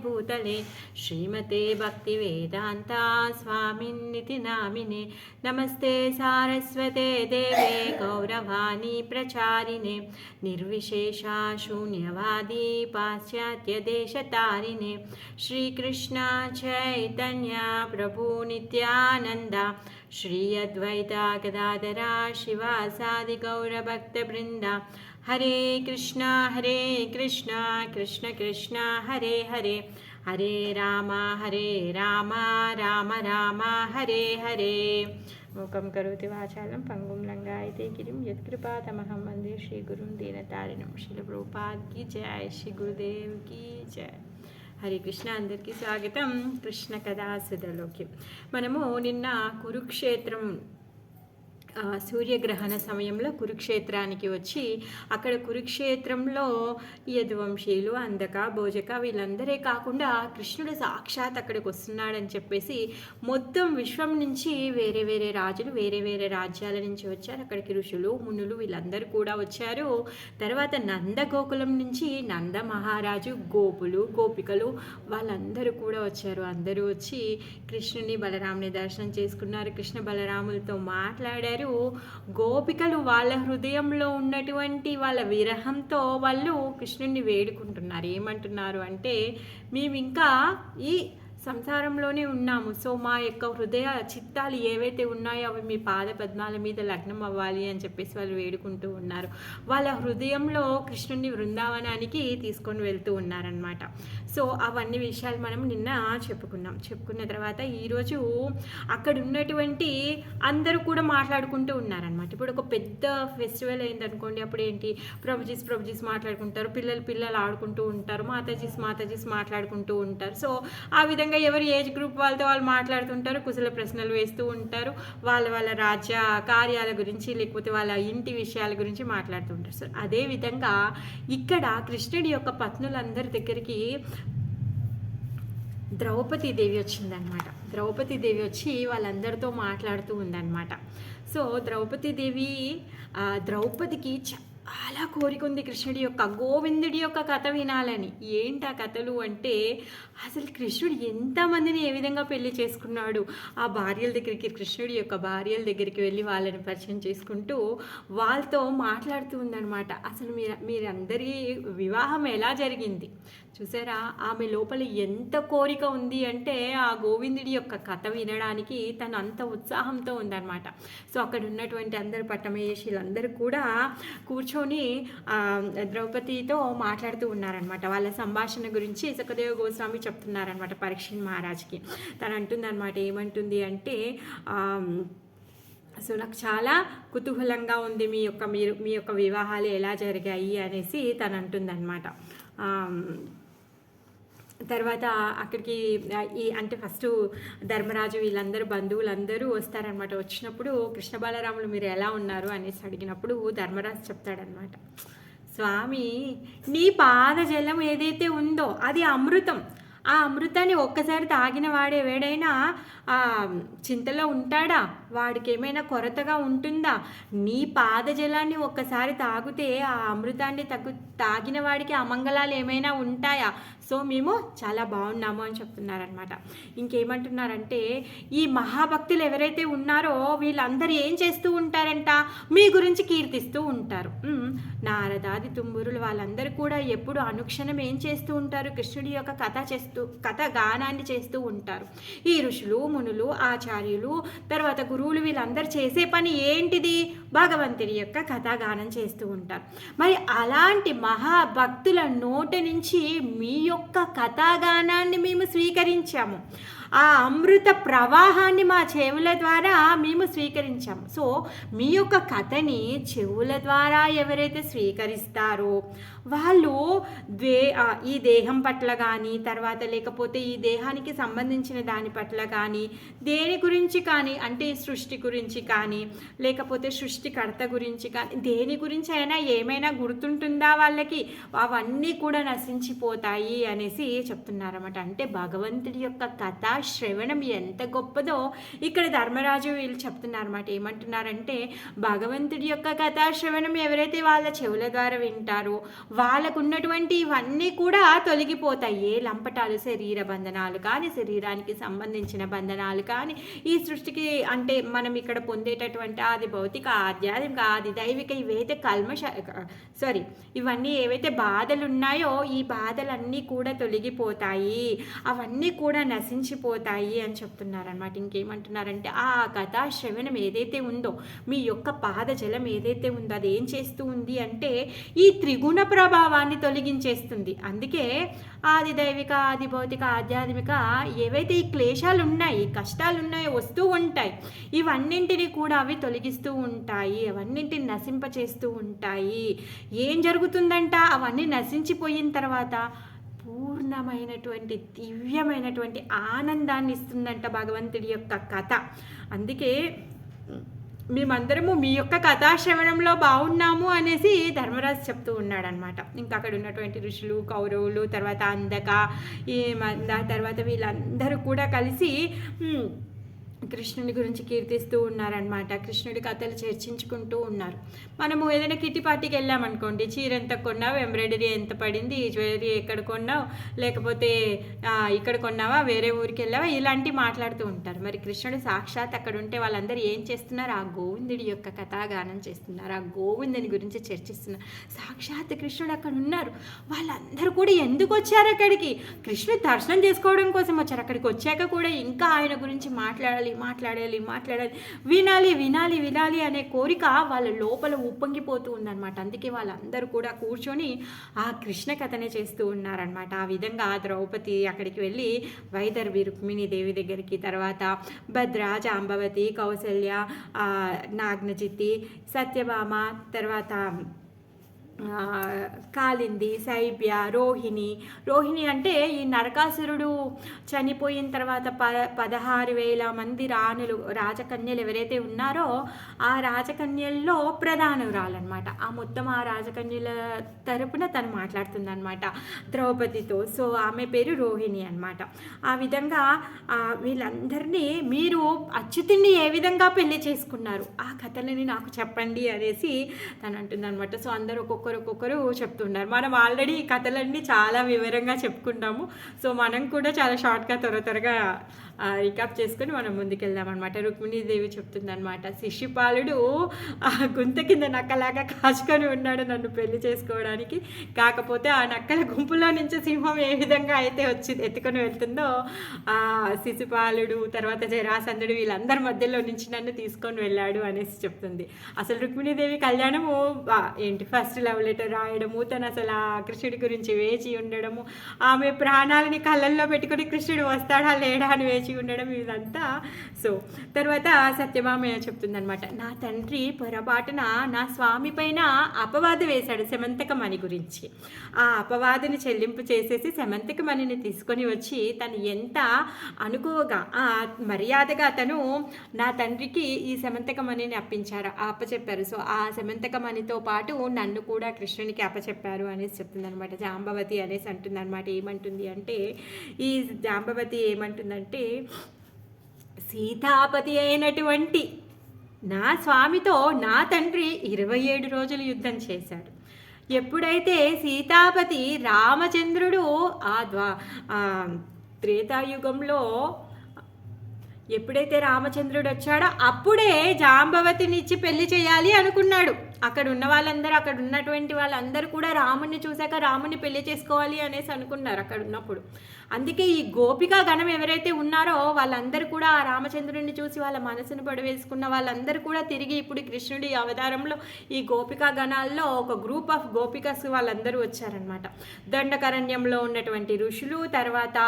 भूतले श्रीमते भक्तिवेदान्ता स्वामिन्निति नामिने। नमस्ते सारस्वते देवे गौरवाणी प्रचारिणे निर्विशेषा शून्यवादी पाश्चात्यदेशतारिणे। श्रीकृष्ण चैतन्य प्रभु नित्यानन्दा श्री अद्वैता गदाधरा शिवासादि गौरभक्तवृन्दा। हरे कृष्णा कृष्ण कृष्ण हरे हरे हरे राम राम राम हरे हरे। मूकं करोति वाचालं पंगुं लंघयते गिरिं यत्कृपातमहं वन्दे श्रीगुरुं दीनतारिणं। श्रील प्रभुपाद की जय, श्री गुरुदेव की जय। హరే కృష్ణ, అందరికీ స్వాగతం. కృష్ణ కథా సుధలోకి మనము నిన్న కురుక్షేత్రం సూర్యగ్రహణ సమయంలో కురుక్షేత్రానికి వచ్చి అక్కడ కురుక్షేత్రంలో యదువంశీయులు, అందక, భోజక వీళ్ళందరే కాకుండా కృష్ణుడు సాక్షాత్ అక్కడికి వస్తున్నాడని చెప్పేసి మొత్తం విశ్వం నుంచి వేరే వేరే రాజులు వేరే వేరే రాజ్యాల నుంచి వచ్చారు. అక్కడికి ఋషులు, మునులు వీళ్ళందరూ కూడా వచ్చారు. తర్వాత నందగోకులం నుంచి నంద మహారాజు, గోపులు, గోపికలు వాళ్ళందరూ కూడా వచ్చారు. అందరూ వచ్చి కృష్ణుని బలరాముని దర్శనం చేసుకున్నారు. కృష్ణ బలరాములతో మాట్లాడారు. గోపికలు వాళ్ళ హృదయంలో ఉన్నటువంటి వాళ్ళ విరహంతో వాళ్ళు కృష్ణుడిని వేడుకుంటున్నారు. ఏమంటున్నారు అంటే, మేము ఇంకా ఈ సంసారంలోనే ఉన్నాము. సో మా యొక్క హృదయ చిత్తాలు ఏవైతే ఉన్నాయో అవి మీ పాద పద్మాల మీద లగ్నం అవ్వాలి అని చెప్పేసి వాళ్ళు వేడుకుంటూ ఉన్నారు. వాళ్ళ హృదయంలో కృష్ణుడిని బృందావనానికి తీసుకొని వెళ్తూ ఉన్నారనమాట. సో అవన్నీ విషయాలు మనం నిన్న చెప్పుకున్న తర్వాత ఈరోజు అక్కడ ఉన్నటువంటి అందరూ కూడా మాట్లాడుకుంటూ ఉన్నారనమాట. ఇప్పుడు ఒక పెద్ద ఫెస్టివల్ అయిందనుకోండి, అప్పుడు ఏంటి, ప్రభుజీస్ మాట్లాడుకుంటారు, పిల్లలు ఆడుకుంటూ ఉంటారు, మాతాజీస్ మాట్లాడుకుంటూ ఉంటారు. సో ఆ విధంగా ఎవరి ఏజ్ గ్రూప్ వాళ్ళతో వాళ్ళు మాట్లాడుతుంటారు, కుశల ప్రశ్నలు వేస్తూ ఉంటారు, వాళ్ళ రాజ్య కార్యాల గురించి లేకపోతే వాళ్ళ ఇంటి విషయాల గురించి మాట్లాడుతూ ఉంటారు. సో అదేవిధంగా ఇక్కడ కృష్ణుడి యొక్క పత్నులందరి దగ్గరికి ద్రౌపదీదేవి వచ్చిందనమాట. ద్రౌపదీదేవి వచ్చి వాళ్ళందరితో మాట్లాడుతూ ఉందన్నమాట. సో ద్రౌపదికి చాలా కోరిక ఉంది కృష్ణుడి యొక్క, గోవిందుడి యొక్క కథ వినాలని. ఏంటి ఆ కథలు అంటే, అసలు కృష్ణుడు ఎంతమందిని ఏ విధంగా పెళ్లి చేసుకున్నాడు, ఆ భార్యల దగ్గరికి, కృష్ణుడి యొక్క భార్యల దగ్గరికి వెళ్ళి వాళ్ళని పరిచయం చేసుకుంటూ వాళ్ళతో మాట్లాడుతూ ఉందన్నమాట. అసలు మీరందరి వివాహం ఎలా జరిగింది చూసారా, ఆమె లోపల ఎంత కోరిక ఉంది అంటే ఆ గోవిందుడి యొక్క కథ వినడానికి తను అంత ఉత్సాహంతో ఉందన్నమాట. సో అక్కడ ఉన్నటువంటి అందరు పట్టమేషులందరూ కూడా కూర్చొని ద్రౌపదితో మాట్లాడుతూ ఉన్నారనమాట. వాళ్ళ సంభాషణ గురించి సుఖదేవ గోస్వామి చెప్తున్నారనమాట పరీక్షిత్ మహారాజ్కి. తను అంటుందన్నమాట, ఏమంటుంది అంటే, సో నాకు చాలా కుతూహలంగా ఉంది మీ యొక్క వివాహాలు ఎలా జరిగాయి అనేసి తను అంటుందన్నమాట. తర్వాత అక్కడికి అంటే ఫస్ట్ ధర్మరాజు వీళ్ళందరూ బంధువులందరూ వస్తారనమాట. వచ్చినప్పుడు కృష్ణ బాలరాములు మీరు ఎలా ఉన్నారు అనేసి అడిగినప్పుడు ధర్మరాజు చెప్తాడనమాట, స్వామి నీ పాదజలం ఏదైతే ఉందో అది అమృతం. ఆ అమృతాన్ని ఒక్కసారి తాగిన వేడైనా చింతలో ఉంటాడా, వాడికి ఏమైనా కొరతగా ఉంటుందా? నీ పాదజలాన్ని ఒక్కసారి తాగితే ఆ అమృతాన్ని తాగిన వాడికి అమంగళాలు ఏమైనా ఉంటాయా? సో మేము చాలా బాగున్నాము అని చెప్తున్నారనమాట. ఇంకేమంటున్నారంటే, ఈ మహాభక్తులు ఎవరైతే ఉన్నారో వీళ్ళందరూ ఏం చేస్తూ ఉంటారంట, మీ గురించి కీర్తిస్తూ ఉంటారు. నారదాది తుంబురులు వాళ్ళందరూ కూడా ఎప్పుడు అనుక్షణం ఏం చేస్తూ ఉంటారు, కృష్ణుడి యొక్క కథ గానాన్ని చేస్తూ ఉంటారు. ఈ ఋషులు, మునులు, ఆచార్యులు, తర్వాత గురువులు వీళ్ళందరూ చేసే పని ఏంటిది, భగవంతుడి యొక్క కథాగానం చేస్తూ ఉంటారు. మరి అలాంటి మహాభక్తుల నోటి నుంచి మీ యొక్క కథాగానాన్ని మేము స్వీకరించాము. ఆ అమృత ప్రవాహాన్ని మా చెవుల ద్వారా మేము స్వీకరించాము. సో మీ యొక్క కథని చెవుల ద్వారా ఎవరైతే స్వీకరిస్తారో వాళ్ళు ఈ దేహం పట్ల కానీ, తర్వాత లేకపోతే ఈ దేహానికి సంబంధించిన దాని పట్ల కానీ, దేని గురించి కానీ, అంటే సృష్టి గురించి కానీ, లేకపోతే సృష్టికర్త గురించి కానీ, దేని గురించి అయినా ఏమైనా గుర్తుంటుందా వాళ్ళకి, అవన్నీ కూడా నశించిపోతాయి అనేసి చెప్తున్నారన్నమాట. అంటే భగవంతుడి యొక్క కథ శ్రవణం ఎంత గొప్పదో ఇక్కడ ధర్మరాజు వీళ్ళు చెప్తున్నారు అన్నమాట. ఏమంటున్నారంటే భగవంతుడి యొక్క కథా శ్రవణం ఎవరైతే వాళ్ళ చెవుల ద్వారా వింటారో వాళ్ళకు ఉన్నటువంటి ఇవన్నీ కూడా తొలగిపోతాయి. ఏ లంపటాలు, శరీర బంధనాలు కానీ, శరీరానికి సంబంధించిన బంధనాలు కానీ, ఈ సృష్టికి అంటే మనం ఇక్కడ పొందేటటువంటి ఆది భౌతిక, ఆధ్యాత్మిక, ఆది దైవిక ఇవైతే ఇవన్నీ ఏవైతే బాధలు ఉన్నాయో ఈ బాధలన్నీ కూడా తొలగిపోతాయి, అవన్నీ కూడా నశించిపోతాయి అని చెప్తున్నారనమాట. ఇంకేమంటున్నారంటే ఆ కథా శ్రవణం ఏదైతే ఉందో, మీ యొక్క పాదజలం ఏదైతే ఉందో అది ఏం చేస్తూ ఉంది అంటే ఈ త్రిగుణ ప్రభావాన్ని తొలగించేస్తుంది. అందుకే ఆది దైవిక, ఆది భౌతిక, ఆధ్యాత్మిక ఏవైతే ఈ క్లేశాలు ఉన్నాయి, కష్టాలు ఉన్నాయో వస్తూ ఉంటాయి, ఇవన్నింటినీ కూడా అవి తొలగిస్తూ ఉంటాయి, అవన్నింటిని నశింపచేస్తూ ఉంటాయి. ఏం జరుగుతుందంట, అవన్నీ నశించిపోయిన తర్వాత పూర్ణమైనటువంటి దివ్యమైనటువంటి ఆనందాన్ని ఇస్తుందంట భగవంతుడి యొక్క కథ. అందుకే మేమందరము మీ యొక్క కథాశ్రవణంలో బాగున్నాము అనేసి ధర్మరాజు చెప్తూ ఉన్నాడనమాట. ఇంకా అక్కడ ఉన్నటువంటి ఋషులు, కౌరవులు, తర్వాత అందక, ఈ తర్వాత వీళ్ళందరూ కూడా కలిసి కృష్ణుని గురించి కీర్తిస్తూ ఉన్నారనమాట. కృష్ణుడి కథలు చర్చించుకుంటూ ఉన్నారు. మనము ఏదైనా కిట్టి పార్టీకి వెళ్ళామనుకోండి, చీర ఎంత కొన్నావు, ఎంబ్రాయిడరీ ఎంత పడింది, ఈ జ్యువెలరీ ఎక్కడ కొన్నావు, లేకపోతే ఇక్కడ కొన్నావా, వేరే ఊరికి వెళ్ళావా, ఇలాంటివి మాట్లాడుతూ ఉంటారు. మరి కృష్ణుడు సాక్షాత్ అక్కడ ఉంటే వాళ్ళందరూ ఏం చేస్తున్నారు, ఆ గోవిందుడి యొక్క కథాగానం చేస్తున్నారు, ఆ గోవిందుని గురించి చర్చిస్తున్నారు. సాక్షాత్ కృష్ణుడు అక్కడ ఉన్నారు. వాళ్ళందరూ కూడా ఎందుకు వచ్చారు అక్కడికి, కృష్ణుడు దర్శనం చేసుకోవడం కోసం వచ్చారు. అక్కడికి వచ్చాక కూడా ఇంకా ఆయన గురించి మాట్లాడాలి, వినాలి అనే కోరిక వాళ్ళ లోపల ఉప్పొంగిపోతూ ఉందన్నమాట. అందుకే వాళ్ళందరూ కూడా కూర్చొని ఆ కృష్ణ కథనే చేస్తూ ఉన్నారనమాట. ఆ విధంగా ద్రౌపది అక్కడికి వెళ్ళి వైదర్భి రుక్మిణీ దేవి దగ్గరికి, తర్వాత భద్ర, జాంబవతి, కౌసల్య, నాగ్నజిత్తి, సత్యభామ, తర్వాత కాలింది, శైబ్య, రోహిణి అంటే ఈ నరకాసురుడు చనిపోయిన తర్వాత 16,000 మంది రాజకన్యలు ఎవరైతే ఉన్నారో ఆ రాజకన్యల్లో ప్రధానురాలన్నమాట. ఆ మొత్తం ఆ రాజకన్యల తరపున తను మాట్లాడుతుందన్నమాట ద్రౌపదితో. సో ఆమె పేరు రోహిణి అనమాట. ఆ విధంగా వీళ్ళందరినీ మీరు అచ్యుతుణ్ణి ఏ విధంగా పెళ్లి చేసుకున్నారు, ఆ కథలని నాకు చెప్పండి అనేసి తను అంటుందన్నమాట. సో అందరూ ఒక్కొక్కరు చెప్తున్నారు. మనం ఆల్రెడీ ఈ కథలన్నీ చాలా వివరంగా చెప్పుకుంటాము. సో మనం కూడా చాలా షార్ట్గా త్వరగా రికాప్ చేసుకుని మనం ముందుకెళ్దామన్నమాట. రుక్మిణీదేవి చెప్తుందనమాట, శిశుపాలుడు గుంత కింద నక్కలాగా కాచుకొని ఉన్నాడు నన్ను పెళ్లి చేసుకోవడానికి. కాకపోతే ఆ నక్కల గుంపులో నుంచి సింహం ఏ విధంగా అయితే వచ్చి ఎత్తుకొని వెళ్తుందో శిశుపాలుడు, తర్వాత జరాసంధుడు వీళ్ళందరి మధ్యలో నుంచి నన్ను తీసుకొని వెళ్ళాడు అనేసి చెప్తుంది. అసలు రుక్మిణీదేవి కళ్యాణము ఏంటి, ఫస్ట్ లవ్ లెటర్ రాయడము, తను అసలు ఆ కృష్ణుడి గురించి వేచి ఉండడము, ఆమె ప్రాణాలని కళ్ళల్లో పెట్టుకుని కృష్ణుడు వస్తాడా లేడా అని వేచి ఉండడం, ఇదంతా. సో తర్వాత సత్యభామ చెప్తుందనమాట, నా తండ్రి పొరపాటున నా స్వామి పైన అపవాదు వేశాడు శమంతకమణి గురించి. ఆ అపవాదుని చెల్లింపు చేసేసి శమంతకమణిని తీసుకొని వచ్చి తను ఎంత అనుకోగా మర్యాదగా తను నా తండ్రికి ఈ శమంతకమణిని అప్పచెప్పారు. సో ఆ శమంతకమణితో పాటు నన్ను కూడా కృష్ణునికి అప్పచెప్పారు అనేసి చెప్తుందనమాట. జాంబవతి అనేసి అంటుందన్నమాట. ఏమంటుంది అంటే ఈ జాంబవతి ఏమంటుందంటే, సీతాపతి అయినటువంటి నా స్వామితో నా తండ్రి 27 రోజులు యుద్ధం చేశాడు. ఎప్పుడైతే సీతాపతి రామచంద్రుడు త్రేతాయుగంలో ఎప్పుడైతే రామచంద్రుడు వచ్చాడో అప్పుడే జాంబవతిని ఇచ్చి పెళ్లి చేయాలి అనుకున్నాడు. అక్కడ ఉన్నటువంటి వాళ్ళందరూ కూడా రాముని చూశాక రాముని పెళ్లి చేసుకోవాలి అనేసి అనుకున్నారు అక్కడ ఉన్నప్పుడు. అందుకే ఈ గోపికా గణం ఎవరైతే ఉన్నారో వాళ్ళందరూ కూడా ఆ రామచంద్రుడిని చూసి వాళ్ళ మనసును పడవేసుకున్న వాళ్ళందరూ కూడా తిరిగి ఇప్పుడు కృష్ణుడి అవతారంలో ఈ గోపికా గణాల్లో ఒక గ్రూప్ ఆఫ్ గోపికస్ వాళ్ళందరూ వచ్చారనమాట. దండకారణ్యంలో ఉన్నటువంటి ఋషులు, తర్వాత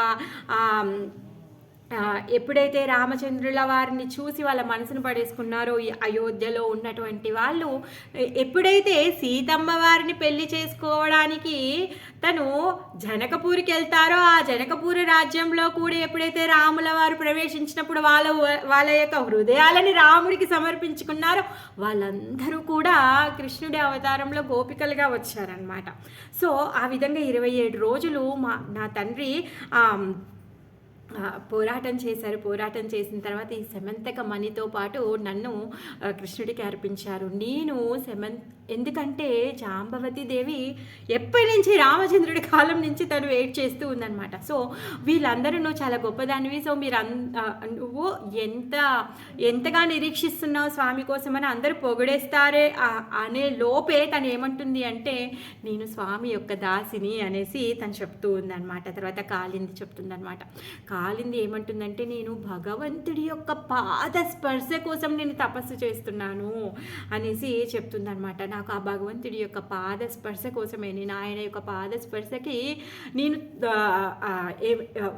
ఎప్పుడైతే రామచంద్రుల వారిని చూసి వాళ్ళ మనసును పడేసుకున్నారో ఈ అయోధ్యలో ఉన్నటువంటి వాళ్ళు, ఎప్పుడైతే సీతమ్మ వారిని పెళ్లి చేసుకోవడానికి తను జనకపూరికి వెళ్తారో ఆ జనకపూరి రాజ్యంలో కూడా ఎప్పుడైతే రాముల వారు ప్రవేశించినప్పుడు వాళ్ళ యొక్క హృదయాలని రాముడికి సమర్పించుకున్నారో వాళ్ళందరూ కూడా కృష్ణుడి అవతారంలో గోపికలుగా వచ్చారనమాట. సో ఆ విధంగా 27 రోజులు నా తండ్రి పోరాటం చేశారు. పోరాటం చేసిన తర్వాత ఈ సెమంతక మణితో పాటు నన్ను కృష్ణుడికి అర్పించారు. నేను ఎందుకంటే జాంబవతి దేవి ఎప్పటి నుంచి రామచంద్రుడి కాలం నుంచి తను వెయిట్ చేస్తూ ఉందన్నమాట. సో వీళ్ళందరూ నువ్వు చాలా గొప్పదానివి, సో మీరు నువ్వు ఎంతగా నిరీక్షిస్తున్నావు స్వామి కోసం అని అందరూ పొగిడేస్తారే అనే లోపే తను ఏమంటుంది అంటే నేను స్వామి యొక్క దాసిని అనేసి తను చెప్తూ ఉందన్నమాట. తర్వాత కాళింది చెప్తుందన్నమాట. కాళింది ఏమంటుందంటే నేను భగవంతుడి యొక్క పాద స్పర్శ కోసం నేను తపస్సు చేస్తున్నాను అనేసి చెప్తుందనమాట. నాకు ఆ భగవంతుడి యొక్క పాద స్పర్శ కోసమే, నేను ఆయన యొక్క పాద స్పర్శకి నేను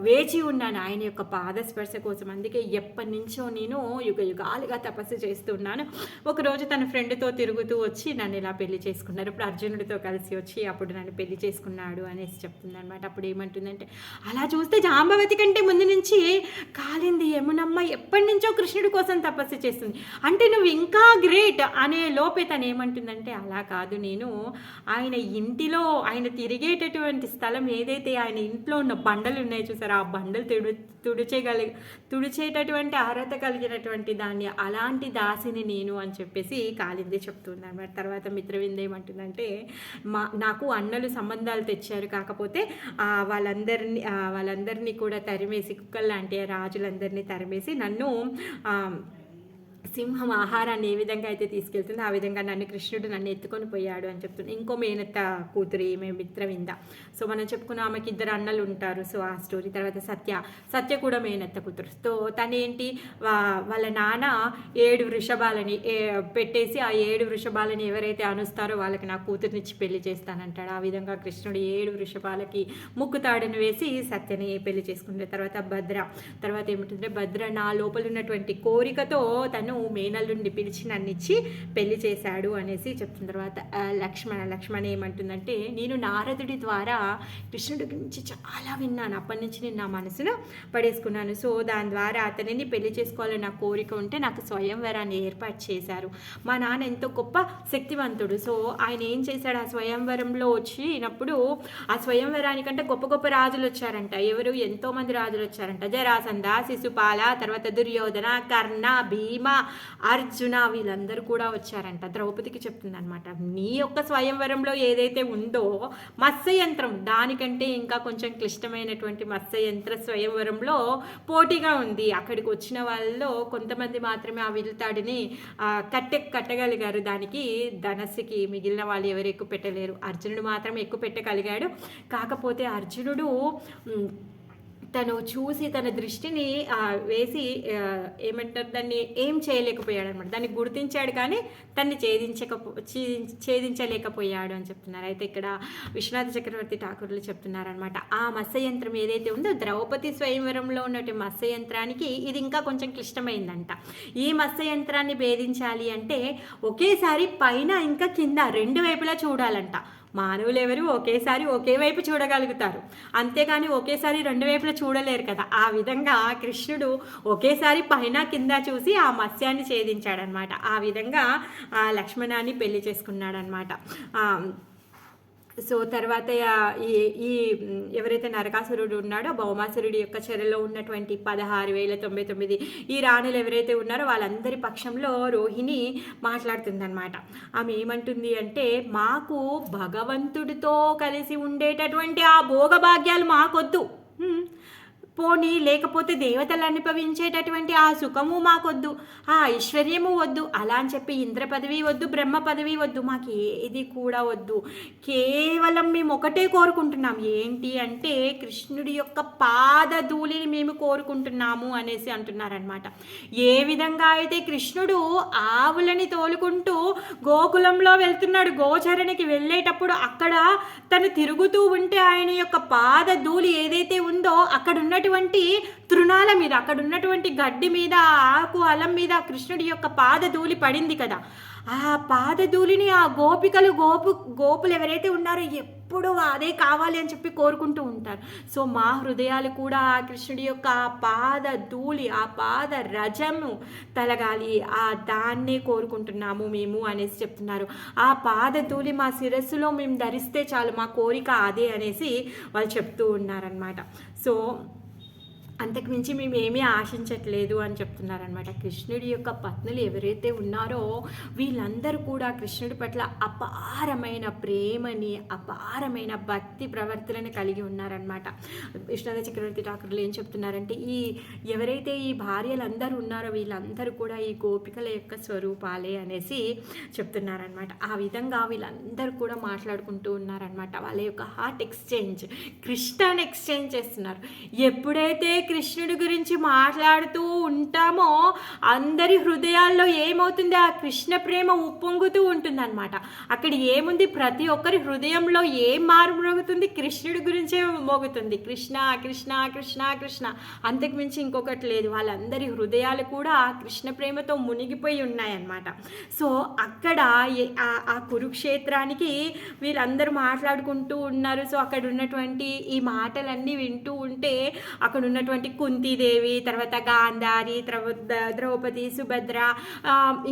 వేచి ఉన్నాను, ఆయన యొక్క పాద స్పర్శ కోసం. అందుకే ఎప్పటి నుంచో నేను యుగాలుగా తపస్సు చేస్తున్నాను. ఒకరోజు తన ఫ్రెండ్తో తిరుగుతూ వచ్చి నన్ను ఇలా పెళ్లి చేసుకున్నారు. ఇప్పుడు అర్జునుడితో కలిసి వచ్చి అప్పుడు నన్ను పెళ్లి చేసుకున్నాడు అనేసి చెప్తుంది అనమాట. అప్పుడు ఏమంటుందంటే అలా చూస్తే జాంబవతి కంటే ముందు నుంచి కాళింది యమునమ్మ ఎప్పటి నుంచో కృష్ణుడి కోసం తపస్సు చేస్తుంది, అంటే నువ్వు ఇంకా గ్రేట్ అనే లోపే తను ఏమంటుందంటే అలా కాదు, నేను ఆయన ఇంటిలో ఆయన తిరిగేటటువంటి స్థలం ఏదైతే ఆయన ఇంట్లో ఉన్న బండలు ఉన్నాయి చూసారా, ఆ బండలు తుడిచేటటువంటి అర్హత కలిగినటువంటి దాన్ని, అలాంటి దాసిని నేను అని చెప్పేసి కాళింది చెప్తుంది అన్నమాట. తర్వాత మిత్రవింద ఏమంటుందంటే నాకు అన్నలు సంబంధాలు తెచ్చారు, కాకపోతే వాళ్ళందరినీ కూడా తరిమేసి, కుక్కలు లాంటి రాజులందరినీ తరిమేసి నన్ను సింహం ఆహారాన్ని ఏ విధంగా అయితే తీసుకెళ్తుందో ఆ విధంగా కృష్ణుడు నన్ను ఎత్తుకొని పోయాడు అని చెప్తుంది. ఇంకో మేనత్త కూతురు ఈమె మిత్రవింద. సో మనం చెప్పుకున్న ఆమెకి 2 అన్నలు ఉంటారు, సో ఆ స్టోరీ. తర్వాత సత్య కూడా మేనత్త కూతురు. సో తనేంటి వాళ్ళ నాన్న 7 వృషభాలని పెట్టేసి ఆ 7 వృషభాలని ఎవరైతే అనుస్తారో వాళ్ళకి నా కూతురునిచ్చి పెళ్లి చేస్తానంటాడు. ఆ విధంగా కృష్ణుడు 7 వృషభాలకి ముక్కుతాడుని వేసి సత్యని పెళ్లి చేసుకుంటాడు. తర్వాత ఏమిటంటే భద్ర నా లోపల ఉన్నటువంటి కోరికతో తను మేనల్లుండి పిలిచి నన్ను ఇచ్చి పెళ్లి చేశాడు అనేసి చెప్తున్న తర్వాత లక్ష్మణ ఏమంటుందంటే నేను నారదుడి ద్వారా కృష్ణుడి గురించి చాలా విన్నాను, అప్పటి నుంచి నేను నా మనసులో పడేసుకున్నాను. సో దాని ద్వారా అతనిని పెళ్లి చేసుకోవాలని నా కోరిక ఉంటే నాకు స్వయంవరాన్ని ఏర్పాటు చేశారు. మా నాన్న ఎంతో గొప్ప శక్తివంతుడు. సో ఆయన ఏం చేశాడు, ఆ స్వయంవరంలో వచ్చినప్పుడు ఆ స్వయంవరానికంటే గొప్ప గొప్ప రాజులు వచ్చారంట. ఎవరు, ఎంతోమంది రాజులు వచ్చారంట. జరాసంధ, శిశుపాల, తర్వాత దుర్యోధన, కర్ణ, భీమ, అర్జున, వీళ్ళందరూ కూడా వచ్చారంట. ద్రౌపదికి చెప్తుంది అనమాట, నీ యొక్క స్వయంవరంలో ఏదైతే ఉందో మత్స్యయంత్రం, దానికంటే ఇంకా కొంచెం క్లిష్టమైనటువంటి మత్స్యయంత్ర స్వయంవరంలో పోటీగా ఉంది. అక్కడికి వచ్చిన వాళ్ళలో కొంతమంది మాత్రమే ఆ విల్తాడిని కట్టగలిగారు, దానికి ధనస్సుకి మిగిలిన వాళ్ళు ఎవరు ఎక్కువ పెట్టలేరు. అర్జునుడు మాత్రం ఎక్కువ పెట్టగలిగాడు. కాకపోతే అర్జునుడు తను చూసి తన దృష్టిని వేసి ఏమంటారు దాన్ని ఏం చేయలేకపోయాడు అనమాట. దాన్ని గుర్తించాడు కానీ దాన్ని ఛేదించలేకపోయాడు అని చెప్తున్నారు. అయితే ఇక్కడ విశ్వనాథ చక్రవర్తి ఠాకూర్లు చెప్తున్నారనమాట, ఆ మత్స్యయంత్రం ఏదైతే ఉందో ద్రౌపది స్వయంవరంలో ఉన్నటువంటి మత్స్యయంత్రానికి ఇది ఇంకా కొంచెం క్లిష్టమైందంట. ఈ మత్స్యయంత్రాన్ని భేదించాలి అంటే ఒకేసారి పైన ఇంకా కింద 2 వైపులా చూడాలంట. మానవులు ఎవరు ఒకేసారి ఒకే వైపు చూడగలుగుతారు, అంతేగాని ఒకేసారి 2 వైపులా చూడలేరు కదా. ఆ విధంగా కృష్ణుడు ఒకేసారి పైన కింద చూసి ఆ మత్స్యాన్ని ఛేదించాడనమాట. ఆ విధంగా లక్ష్మణాన్ని పెళ్లి చేసుకున్నాడనమాట. సో తర్వాత ఈ ఎవరైతే నరకాసురుడు ఉన్నాడో భౌమాసురుడి యొక్క చెరలో ఉన్నటువంటి 16,099 ఈ రాణులు ఎవరైతే ఉన్నారో వాళ్ళందరి పక్షంలో రోహిణి మాట్లాడుతుందన్నమాట. ఆమె ఏమంటుంది అంటే మాకు భగవంతుడితో కలిసి ఉండేటటువంటి ఆ భోగభాగ్యాలు మాకొద్దు, పోనీ లేకపోతే దేవతలు అనుభవించేటటువంటి ఆ సుఖము మాకొద్దు, ఆ ఐశ్వర్యము వద్దు, అలా అని చెప్పి ఇంద్ర పదవి వద్దు, బ్రహ్మ పదవి వద్దు, మాకు ఏది కూడా వద్దు. కేవలం మేము ఒకటే కోరుకుంటున్నాం, ఏంటి అంటే కృష్ణుడి యొక్క పాదధూళిని మేము కోరుకుంటున్నాము అనేసి అంటున్నారనమాట. ఏ విధంగా అయితే కృష్ణుడు ఆవులని తోలుకుంటూ గోకులంలో వెళ్తున్నాడు, గోచరణకి వెళ్ళేటప్పుడు అక్కడ తను తిరుగుతూ ఉంటే ఆయన యొక్క పాదధూళి ఏదైతే ఉందో అక్కడ ఉన్నటువంటి తృణాల మీద, అక్కడ ఉన్నటువంటి గడ్డి మీద, ఆకు అలం మీద కృష్ణుడి యొక్క పాదధూళి పడింది కదా. ఆ పాదధూళిని ఆ గోపులు ఎవరైతే ఉన్నారో ఎప్పుడూ అదే కావాలి అని చెప్పి కోరుకుంటూ ఉంటారు. సో మా హృదయాలు కూడా ఆ కృష్ణుడి యొక్క ఆ పాదధూళి, ఆ పాద రజము తలగాలి, దాన్నే కోరుకుంటున్నాము మేము అనేసి చెప్తున్నారు. ఆ పాదధూళి మా శిరస్సులో మేము ధరిస్తే చాలు, మా కోరిక అదే అనేసి వాళ్ళు చెప్తూ ఉన్నారనమాట. సో అంతకుమించి మేము ఏమీ ఆశించట్లేదు అని చెప్తున్నారనమాట. కృష్ణుడి యొక్క పత్నులు ఎవరైతే ఉన్నారో వీళ్ళందరూ కూడా కృష్ణుడి పట్ల అపారమైన ప్రేమని, అపారమైన భక్తి ప్రవర్తనని కలిగి ఉన్నారనమాట. విశ్వనాథ చక్రవర్తి ఠాకూర్లు ఏం చెప్తున్నారంటే, ఎవరైతే ఈ భార్యలందరూ ఉన్నారో వీళ్ళందరూ కూడా ఈ గోపికల యొక్క స్వరూపాలే అనేసి చెప్తున్నారనమాట. ఆ విధంగా వీళ్ళందరూ కూడా మాట్లాడుకుంటూ ఉన్నారనమాట. వాళ్ళ యొక్క హార్ట్ ఎక్స్చేంజ్, కృష్ణాన్ని ఎక్స్చేంజ్ చేస్తున్నారు. ఎప్పుడైతే కృష్ణుడి గురించి మాట్లాడుతూ ఉంటామో అందరి హృదయాల్లో ఏమవుతుంది, ఆ కృష్ణ ప్రేమ ఉప్పొంగుతూ ఉంటుంది అనమాట. అక్కడ ఏముంది, ప్రతి ఒక్కరి హృదయంలో ఏం మారుమోగుతుంది, కృష్ణుడి గురించే మోగుతుంది. కృష్ణ కృష్ణ కృష్ణ కృష్ణ, అంతకుమించి ఇంకొకటి లేదు. వాళ్ళందరి హృదయాలు కూడా కృష్ణ ప్రేమతో మునిగిపోయి ఉన్నాయన్నమాట. సో అక్కడ ఆ కురుక్షేత్రానికి వీళ్ళందరూ మాట్లాడుకుంటూ ఉన్నారు. సో అక్కడ ఉన్నటువంటి ఈ మాటలన్నీ వింటూ ఉంటే అక్కడ ఉన్నటువంటి కుంతీదేవి, తర్వాత గాంధారి, తర్వాత ద్రౌపది, సుభద్ర,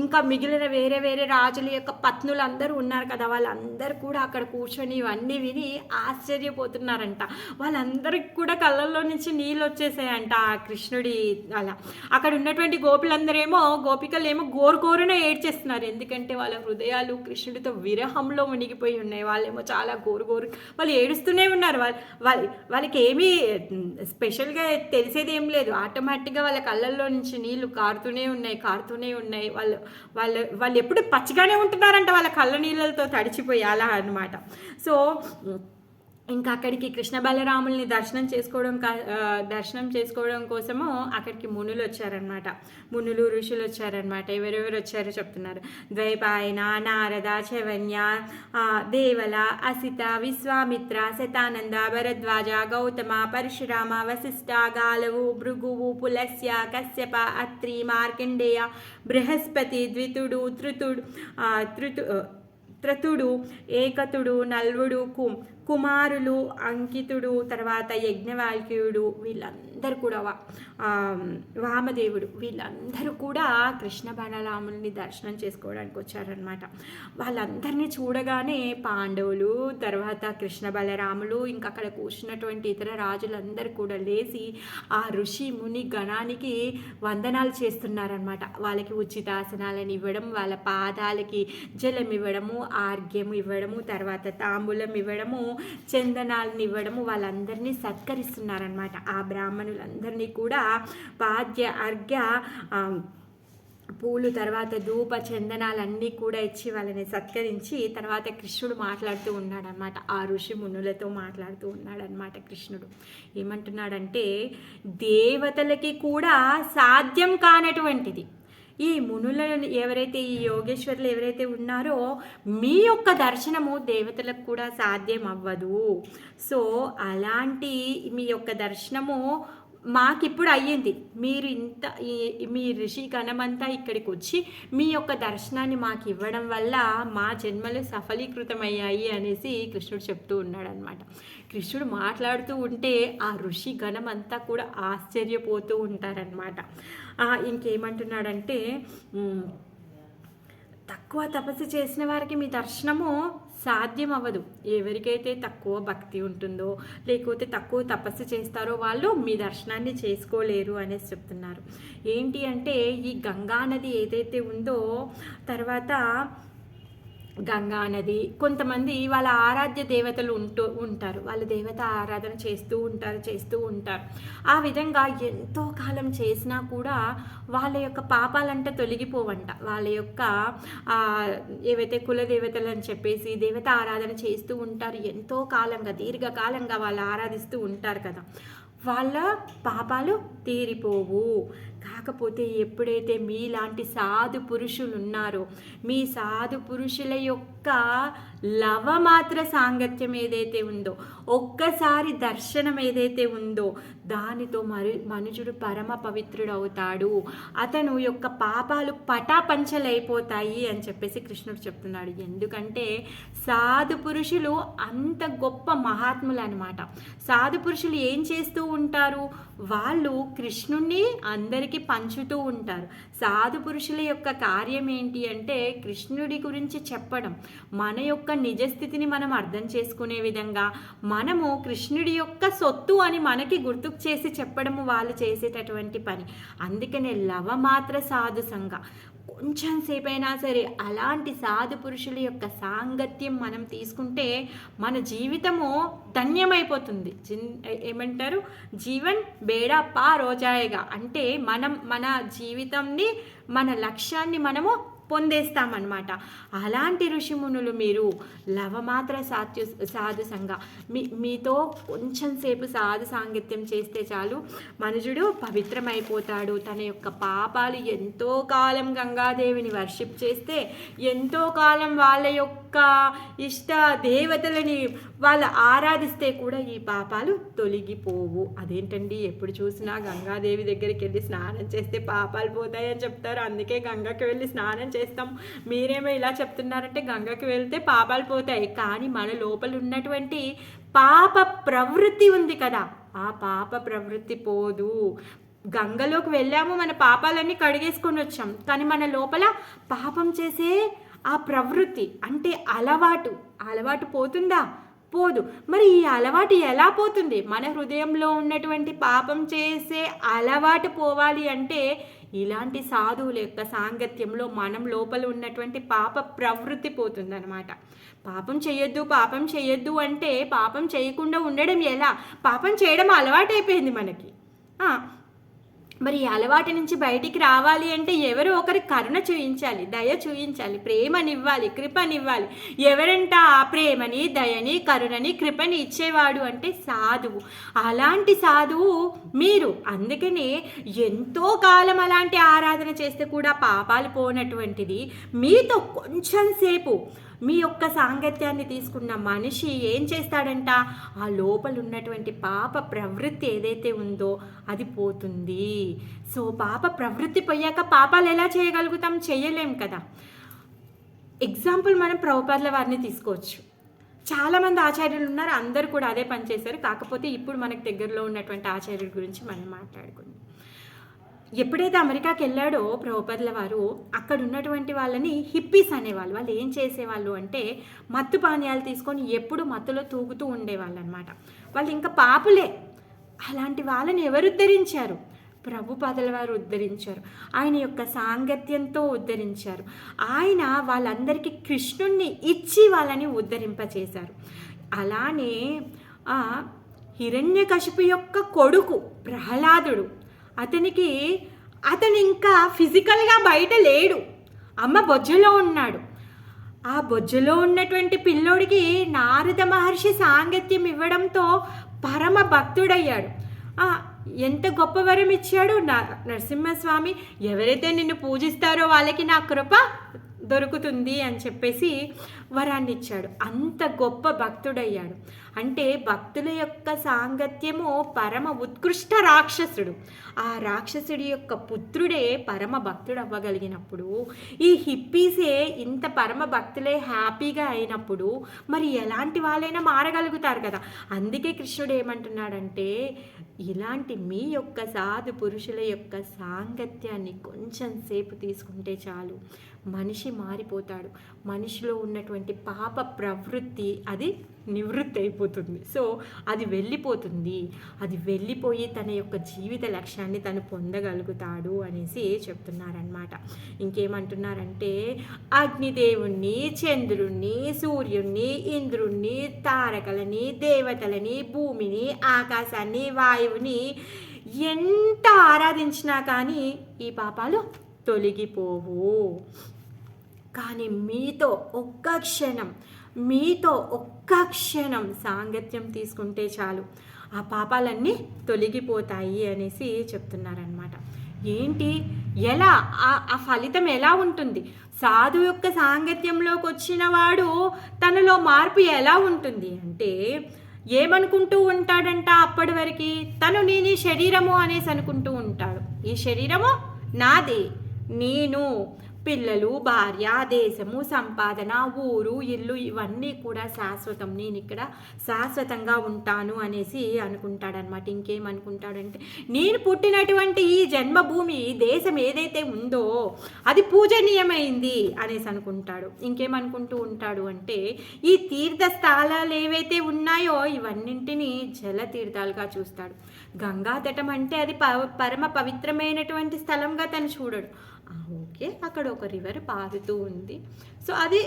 ఇంకా మిగిలిన వేరే వేరే రాజుల యొక్క పత్నులందరూ ఉన్నారు కదా, వాళ్ళందరూ కూడా అక్కడ కూర్చొని ఇవన్నీ విని ఆశ్చర్యపోతున్నారంట. వాళ్ళందరికి కూడా కళ్ళల్లో నుంచి నీళ్ళు వచ్చేసాయంట ఆ కృష్ణుడి అలా. అక్కడ ఉన్నటువంటి గోపికలు ఏమో గోరున ఏడ్చేస్తున్నారు. ఎందుకంటే వాళ్ళ హృదయాలు కృష్ణుడితో విరహంలో మునిగిపోయి ఉన్నాయి. వాళ్ళేమో చాలా గోరు వాళ్ళు ఏడుస్తూనే ఉన్నారు. వాళ్ళకి ఏమీ స్పెషల్గా తెలిసేది ఏం లేదు. ఆటోమేటిక్గా వాళ్ళ కళ్ళల్లో నుంచి నీళ్లు కారుతూనే ఉన్నాయి. వాళ్ళు ఎప్పుడు పచ్చిగానే ఉంటున్నారంట వాళ్ళ కళ్ళ నీళ్ళతో తడిచిపోయి అలా అన్నమాట. సో ఇంకా అక్కడికి కృష్ణ బలరాముల్ని దర్శనం చేసుకోవడం కోసము అక్కడికి మునులు వచ్చారనమాట. మునులు ఋషులు వచ్చారనమాట. ఎవరెవరు వచ్చారో చెప్తున్నారు. ద్వైపాయన, నారద, చవన్య, దేవల, అసిత, విశ్వామిత్ర, శతానంద, భరద్వాజ, గౌతమ, పరశురామ, వశిష్ఠ, గాలవు, భృగువు, పులస్య, కశ్యప, అత్రి, మార్కండేయ, బృహస్పతి, ద్వితుడు, త్రతుడు, ఏకతుడు, నల్వుడు, కుమారులు, అంకితుడు, తర్వాత యజ్ఞవాల్క్యుడు, వీళ్ళందరూ కూడా వామదేవుడు, వీళ్ళందరూ కూడా కృష్ణ బలరాముల్ని దర్శనం చేసుకోవడానికి వచ్చారనమాట. వాళ్ళందరినీ చూడగానే పాండవులు, తర్వాత కృష్ణ బలరాములు, ఇంకా అక్కడ కూర్చున్నటువంటి ఇతర రాజులందరూ కూడా లేచి ఆ ఋషి ముని గణానికి వందనాలు చేస్తున్నారనమాట. వాళ్ళకి ఉచితాసనాలను ఇవ్వడం, వాళ్ళ పాదాలకి జలం ఇవ్వడము, ఆర్ఘ్యం ఇవ్వడము, తర్వాత తాంబూలం ఇవ్వడము, చందనాలను ఇవ్వడము, వాళ్ళందరినీ సత్కరిస్తున్నారనమాట. ఆ బ్రాహ్మణులందరినీ కూడా పాద్య, అర్ఘ్య, పూలు, తర్వాత ధూప, చందనాలన్నీ కూడా ఇచ్చి వాళ్ళని సత్కరించి తర్వాత కృష్ణుడు మాట్లాడుతూ ఉన్నాడనమాట. ఆ ఋషి మునులతో మాట్లాడుతూ ఉన్నాడనమాట. కృష్ణుడు ఏమంటున్నాడంటే, దేవతలకి కూడా సాధ్యం కానటువంటిది ఈ మునులను ఎవరైతే, ఈ యోగేశ్వరులు ఎవరైతే ఉన్నారో మీ యొక్క దర్శనము దేవతలకు కూడా సాధ్యం అవ్వదు. సో అలాంటి మీ యొక్క దర్శనము మాకిప్పుడు అయ్యింది. మీరు మీ ఋషి గణమంతా ఇక్కడికి వచ్చి మీ యొక్క దర్శనాన్ని మాకు ఇవ్వడం వల్ల మా జన్మలు సఫలీకృతమయ్యాయి అనేసి కృష్ణుడు చెప్తూ ఉన్నాడనమాట. కృష్ణుడు మాట్లాడుతూ ఉంటే ఆ ఋషి గణమంతా కూడా ఆశ్చర్యపోతూ ఉంటారనమాట. ఇంకేమంటున్నాడంటే, తక్కువ తపస్సు చేసిన వారికి మీ దర్శనము సాధ్యం అవ్వదు. ఎవరికైతే తక్కువ భక్తి ఉంటుందో లేకపోతే తక్కువ తపస్సు చేస్తారో వాళ్ళు మీ దర్శనాన్ని చేసుకోలేరు అనేసి చెప్తున్నారు. ఏంటి అంటే, ఈ గంగా నది ఏదైతే ఉందో, తర్వాత గంగా నది, కొంతమంది వాళ్ళ ఆరాధ్య దేవతలు ఉంటారు. వాళ్ళ దేవత ఆరాధన చేస్తూ ఉంటారు. ఆ విధంగా ఎంతో కాలం చేసినా కూడా వాళ్ళ యొక్క పాపాలంట తొలగిపోవంట. వాళ్ళ యొక్క ఏవైతే కులదేవతలు అని చెప్పేసి దేవత ఆరాధన చేస్తూ ఉంటారు. ఎంతో కాలంగా, దీర్ఘకాలంగా వాళ్ళు ఆరాధిస్తూ ఉంటారు కదా, వాళ్ళ పాపాలు తీరిపోవు. కాకపోతే ఎప్పుడైతే మీలాంటి సాధు పురుషులు ఉన్నారో, మీ సాధు పురుషుల యొక్క లవమాత్ర సాంగత్యం ఏదైతే ఉందో, ఒక్కసారి దర్శనం ఏదైతే ఉందో, దానితో మనుషుడు పరమ పవిత్రుడు అవుతాడు. అతను యొక్క పాపాలు పటాపంచలైపోతాయి అని చెప్పేసి కృష్ణుడు చెప్తున్నాడు. ఎందుకంటే సాధు పురుషులు అంత గొప్ప మహాత్ములు అనమాట. సాధు పురుషులు ఏం చేస్తూ ఉంటారు, వాళ్ళు కృష్ణుణ్ణి అందరికీ పంచుతూ ఉంటారు. సాధు పురుషుల యొక్క కార్యం ఏంటి అంటే కృష్ణుడి గురించి చెప్పడం, మన యొక్క నిజస్థితిని మనం అర్థం చేసుకునే విధంగా మనము కృష్ణుడి యొక్క సొత్తు అని మనకి గుర్తుకు చేసి చెప్పడము వాళ్ళు చేసేటటువంటి పని. అందుకనే లవమాత్ర సాధు సంగ, కొంచెం సేపైనా సరే అలాంటి సాధు పురుషుల యొక్క సాంగత్యం మనం తీసుకుంటే మన జీవితము ధన్యమైపోతుంది. ఏమంటారు, జీవన్ బేడా పా రోజాయగా, అంటే మనం మన జీవితాన్ని మన లక్ష్యాన్ని మనము పొందేస్తామన్నమాట. అలాంటి ఋషిమునులు మీరు లవమాత్ర సాధు సంగ, మీతో కొంచెం సేపు సాధు సాంగత్యం చేస్తే చాలు మనుజుడు పవిత్రమైపోతాడు. తన యొక్క పాపాలు ఎంతో కాలం గంగాదేవిని వర్షిప్ చేస్తే, ఎంతో కాలం వాళ్ళ యొక్క ఇష్ట దేవతలని వాళ్ళు ఆరాధిస్తే కూడా ఈ పాపాలు తొలగిపోవు. అదేంటండి, ఎప్పుడు చూసినా గంగాదేవి దగ్గరికి వెళ్ళి స్నానం చేస్తే పాపాలు పోతాయని చెప్తారు, అందుకే గంగకి వెళ్ళి స్నానం చేస్తాం. మీరేమో ఇలా చెప్తున్నారంటే గంగకి వెళ్తే పాపాలు పోతాయి, కానీ మన లోపల ఉన్నటువంటి పాప ప్రవృత్తి ఉంది కదా, ఆ పాప ప్రవృత్తి పోదు. గంగలోకి వెళ్ళాము, మన పాపాలన్నీ కడిగేసుకొని వచ్చాం, కానీ మన లోపల పాపం చేసే ఆ ప్రవృత్తి అంటే అలవాటు పోతుందా? పోదు. మరి ఈ అలవాటు ఎలా పోతుంది? మన హృదయంలో ఉన్నటువంటి పాపం చేసే అలవాటు పోవాలి అంటే ఇలాంటి సాధువుల యొక్క సాంగత్యంలో మనం లోపల ఉన్నటువంటి పాప ప్రవృత్తి పోతుందన్నమాట. పాపం చేయొద్దు అంటే పాపం చేయకుండా ఉండడం ఎలా? పాపం చేయడం అలవాటైపోయింది మనకి. మరి ఈ అలవాటు నుంచి బయటికి రావాలి అంటే ఎవరో ఒకరి కరుణ చూయించాలి, దయ చూయించాలి, ప్రేమనివ్వాలి, కృపనివ్వాలి. ఎవరంట ఆ ప్రేమని, దయని, కరుణని, కృపని ఇచ్చేవాడు అంటే సాధువు. అలాంటి సాధువు మీరు. అందుకనే ఎంతో కాలం అలాంటి ఆరాధన చేస్తే కూడా పాపాలు పోనటువంటిది మీతో కొంచెం సేపు మీ యొక్క సాంగత్యాన్ని తీసుకున్న మనిషి ఏం చేస్తాడంట, ఆ లోపల ఉన్నటువంటి పాప ప్రవృత్తి ఏదైతే ఉందో అది పోతుంది. సో పాప ప్రవృత్తి పోయాక పాపాలు ఎలా చేయగలుగుతాం? చేయలేం కదా. ఎగ్జాంపుల్ మనం ప్రభుపాదుల వారిని తీసుకోవచ్చు. చాలామంది ఆచార్యులు ఉన్నారు, అందరూ కూడా అదే పని చేశారు. కాకపోతే ఇప్పుడు మనకు దగ్గరలో ఉన్నటువంటి ఆచార్యుల గురించి మనం మాట్లాడుకుందాం. ఎప్పుడైతే అమెరికాకి వెళ్ళాడో ప్రభుపాదుల వారు, అక్కడ ఉన్నటువంటి వాళ్ళని హిప్పీస్ అనేవాళ్ళు. వాళ్ళు ఏం చేసేవాళ్ళు అంటే మత్తు పానీయాలు తీసుకొని ఎప్పుడు మత్తులో తూగుతూ ఉండేవాళ్ళు అనమాట. వాళ్ళు ఇంకా పాపులే. అలాంటి వాళ్ళని ఎవరు ఉద్ధరించారు? ప్రభుపాదుల వారు ఉద్ధరించారు. ఆయన యొక్క సాంగత్యంతో ఉద్ధరించారు. ఆయన వాళ్ళందరికీ కృష్ణుణ్ణి ఇచ్చి వాళ్ళని ఉద్ధరింపచేశారు. అలానే హిరణ్యకశిపు యొక్క కొడుకు ప్రహ్లాదుడు, అతను ఇంకా ఫిజికల్గా బయట లేడు, అమ్మ బొజ్జలో ఉన్నాడు. ఆ బొజ్జలో ఉన్నటువంటి పిల్లోడికి నారద మహర్షి సాంగత్యం ఇవ్వడంతో పరమ భక్తుడయ్యాడు. ఎంత గొప్ప వరం ఇచ్చాడు నరసింహస్వామి. ఎవరైతే నిన్ను పూజిస్తారో వాళ్ళకి నా కృప దొరుకుతుంది అని చెప్పేసి వరాన్ని ఇచ్చాడు. అంత గొప్ప భక్తుడయ్యాడు. అంటే భక్తుల యొక్క సాంగత్యము పరమ ఉత్కృష్ట రాక్షసుడు. ఆ రాక్షసుడి యొక్క పుత్రుడే పరమ భక్తుడు అవ్వగలిగినప్పుడు, ఈ హిప్పీసే ఇంత పరమ భక్తులే హ్యాపీగా అయినప్పుడు మరి ఎలాంటి వాళ్ళైనా మారగలుగుతారు కదా. అందుకే కృష్ణుడు ఏమంటున్నాడంటే, ఇలాంటి మీ యొక్క సాధు పురుషుల యొక్క సాంగత్యాన్ని కొంచెం సేపు తీసుకుంటే చాలు, మనిషి మారిపోతాడు. మనిషిలో ఉన్నటువంటి పాప ప్రవృత్తి అది నివృత్తి అయిపోతుంది. సో అది వెళ్ళిపోతుంది. అది వెళ్ళిపోయి తన యొక్క జీవిత లక్ష్యాన్ని తను పొందగలుగుతాడు అనేసి చెప్తున్నారనమాట. ఇంకేమంటున్నారంటే, అగ్నిదేవుణ్ణి, చంద్రుణ్ణి, సూర్యుణ్ణి, ఇంద్రుణ్ణి, తారకలని, దేవతలని, భూమిని, ఆకాశాన్ని, వాయువుని ఎంత ఆరాధించినా కానీ ఈ పాపాలు తొలగిపోవు. కానీ మీతో ఒక్క క్షణం సాంగత్యం తీసుకుంటే చాలు, ఆ పాపాలన్నీ తొలగిపోతాయి అనేసి చెప్తున్నారనమాట. ఏంటి, ఎలా ఆ ఫలితం ఎలా ఉంటుంది? సాధు యొక్క సాంగత్యంలోకి వచ్చిన వాడు తనలో మార్పు ఎలా ఉంటుంది అంటే, ఏమనుకుంటూ ఉంటాడంట అప్పటి వరకు, తను నేను శరీరము అనేసి అనుకుంటూ ఉంటాడు. ఈ శరీరము నాది, నేను పిల్లలు, భార్య, దేశము, సంపాదన, ఊరు, ఇల్లు ఇవన్నీ కూడా శాశ్వతం, నేను ఇక్కడ శాశ్వతంగా ఉంటాను అనేసి అనుకుంటాడనమాట. ఇంకేమనుకుంటాడంటే నేను పుట్టినటువంటి ఈ జన్మభూమి దేశం ఏదైతే ఉందో అది పూజనీయమైంది అనేసి అనుకుంటాడు. ఇంకేమనుకుంటూ ఉంటాడు అంటే ఈ తీర్థ స్థలాలు ఏవైతే ఉన్నాయో ఇవన్నింటినీ జల తీర్థాలుగా చూస్తాడు. గంగా తటం అంటే అది పరమ పవిత్రమైనటువంటి స్థలంగా తను చూడడు. ఓకే, అక్కడ ఒక రివర్ పారుతూ ఉంది, సో అది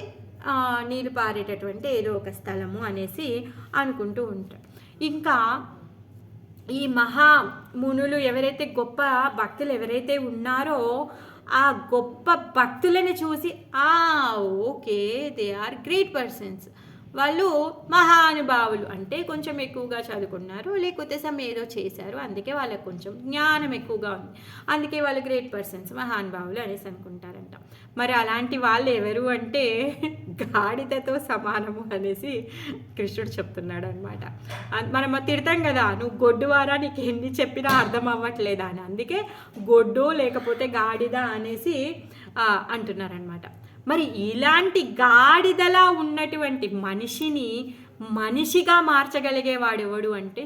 నీళ్ళు పారేటటువంటి ఏదో ఒక స్థలము అనేసి అనుకుంటూ ఉంటాడు. ఇంకా ఈ మహా మునులు ఎవరైతే గొప్ప భక్తులు ఎవరైతే ఉన్నారో ఆ గొప్ప భక్తులని చూసి okay, they are great persons, వాళ్ళు మహానుభావులు, అంటే కొంచెం ఎక్కువగా చదువుకున్నారు, లేకపోతే ఏదో చేశారు, అందుకే వాళ్ళకి కొంచెం జ్ఞానం ఎక్కువగా ఉంది, అందుకే వాళ్ళు గ్రేట్ పర్సన్స్, మహానుభావులు అనేసి అనుకుంటారంట. మరి అలాంటి వాళ్ళు ఎవరు అంటే గాడిదతో సమానము అనేసి కృష్ణుడు చెప్తున్నాడు అనమాట. మనం తిడతాం కదా, నువ్వు గొడ్డువారా, నీకు ఎన్ని చెప్పినా అర్థం అవ్వట్లేదా అని, అందుకే గొడ్డు లేకపోతే గాడిద అనేసి అంటున్నారనమాట. మరి ఇలాంటి గాడిదలా ఉన్నటువంటి మనిషిని మనిషిగా మార్చగలిగేవాడెవడు అంటే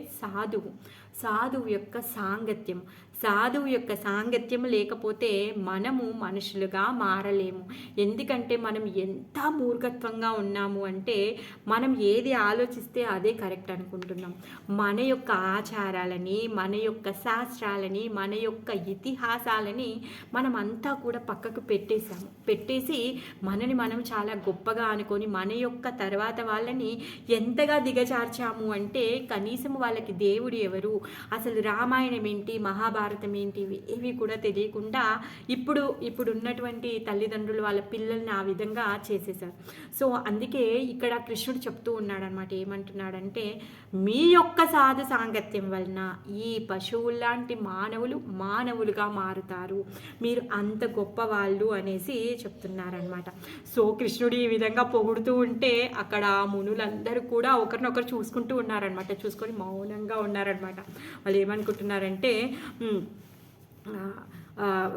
సాధువు యొక్క సాంగత్యం. సాధువు యొక్క సాంగత్యం లేకపోతే మనము మనుషులుగా మారలేము. ఎందుకంటే మనం ఎంత మూర్ఖత్వంగా ఉన్నాము అంటే మనం ఏది ఆలోచిస్తే అదే కరెక్ట్ అనుకుంటున్నాం. మన యొక్క ఆచారాలని, మన యొక్క శాస్త్రాలని, మన యొక్క ఇతిహాసాలని మనం అంతా కూడా పక్కకు పెట్టేసి మనని మనం చాలా గొప్పగా అనుకొని మన యొక్క తర్వాత వాళ్ళని ఎంతగా దిగజార్చాము అంటే కనీసం వాళ్ళకి దేవుడు ఎవరు, అసలు రామాయణం ఏంటి, మహాభారతం ఏంటి, ఏవి కూడా తెలియకుండా ఇప్పుడు ఉన్నటువంటి తల్లిదండ్రులు వాళ్ళ పిల్లల్ని ఆ విధంగా చేసేసారు. సో అందుకే ఇక్కడ కృష్ణుడు చెప్తూ ఉన్నాడు అనమాట. ఏమంటున్నాడంటే మీ యొక్క సాధు సాంగత్యం వలన ఈ పశువుల్లాంటి మానవులుగా మారుతారు, మీరు అంత గొప్పవాళ్ళు అనేసి చెప్తున్నారనమాట. సో కృష్ణుడు ఈ విధంగా పొగుడుతూ ఉంటే అక్కడ మునులందరూ కూడా ఒకరినొకరు చూసుకుంటూ ఉన్నారనమాట. చూసుకొని మౌనంగా ఉన్నారనమాట. వాళ్ళు ఏమనుకుంటున్నారంటే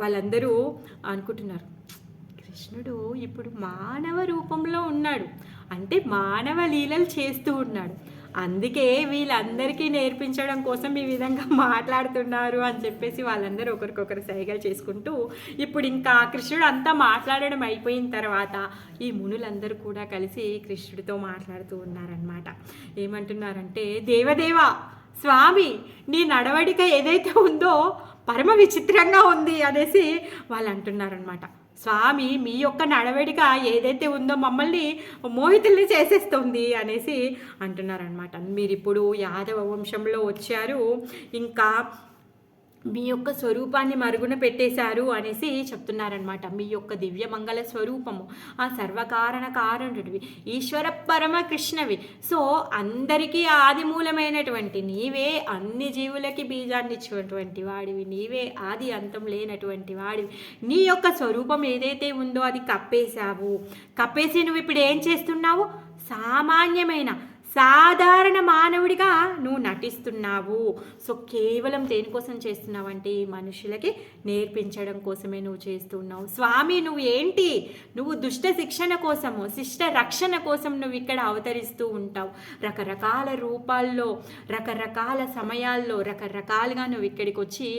వాళ్ళందరూ అనుకుంటున్నారు, కృష్ణుడు ఇప్పుడు మానవ రూపంలో ఉన్నాడు, అంటే మానవ లీలలు చేస్తూ ఉన్నాడు, అందుకే వీళ్ళందరికీ నేర్పించడం కోసం ఈ విధంగా మాట్లాడుతున్నారు అని చెప్పేసి వాళ్ళందరూ ఒకరికొకరు సైగలు చేసుకుంటూ ఇప్పుడు ఇంకా కృష్ణుడు అంతా మాట్లాడడం అయిపోయిన తర్వాత ఈ మునులందరూ కూడా కలిసి కృష్ణుడితో మాట్లాడుతూ ఉన్నారనమాట. ఏమంటున్నారంటే దేవదేవా స్వామి, నీ నడవడిక ఏదైతే ఉందో పరమ విచిత్రంగా ఉంది అనేసి వాళ్ళు అంటున్నారనమాట. స్వామి, మీ యొక్క నడవడిక ఏదైతే ఉందో మమ్మల్ని మోహితుల్ని చేసేస్తుంది అనేసి అంటున్నారనమాట. మీరు ఇప్పుడు యాదవ వంశంలో వచ్చారు, ఇంకా మీ యొక్క స్వరూపాన్ని మరుగున పెట్టేశారు అనేసి చెప్తున్నారనమాట. మీ యొక్క దివ్యమంగళ స్వరూపము, ఆ సర్వకారణ కారణుడివి, ఈశ్వర పరమ కృష్ణవి. సో అందరికీ ఆదిమూలమైనటువంటి నీవే, అన్ని జీవులకి బీజాన్ని ఇచ్చినటువంటి వాడివి నీవే, ఆది అంతం లేనటువంటి వాడివి. నీ యొక్క స్వరూపం ఏదైతే ఉందో అది కప్పేసి నువ్వు ఇప్పుడు ఏం చేస్తున్నావు, సామాన్యమైన సాధారణ మానవుడిగా నువ్వు నటిస్తున్నావు. సో కేవలం దేనికోసం చేస్తున్నావు అంటే ఈ మనుషులకి నేర్పించడం కోసమే నువ్వు చేస్తున్నావు. స్వామి, నువ్వు ఏంటి, నువ్వు దుష్ట శిక్షణ కోసము, శిష్ట రక్షణ కోసం నువ్వు ఇక్కడ అవతరిస్తూ ఉంటావు. రకరకాల రూపాల్లో, రకరకాల సమయాల్లో, రకరకాలుగా నువ్వు ఇక్కడికి వచ్చి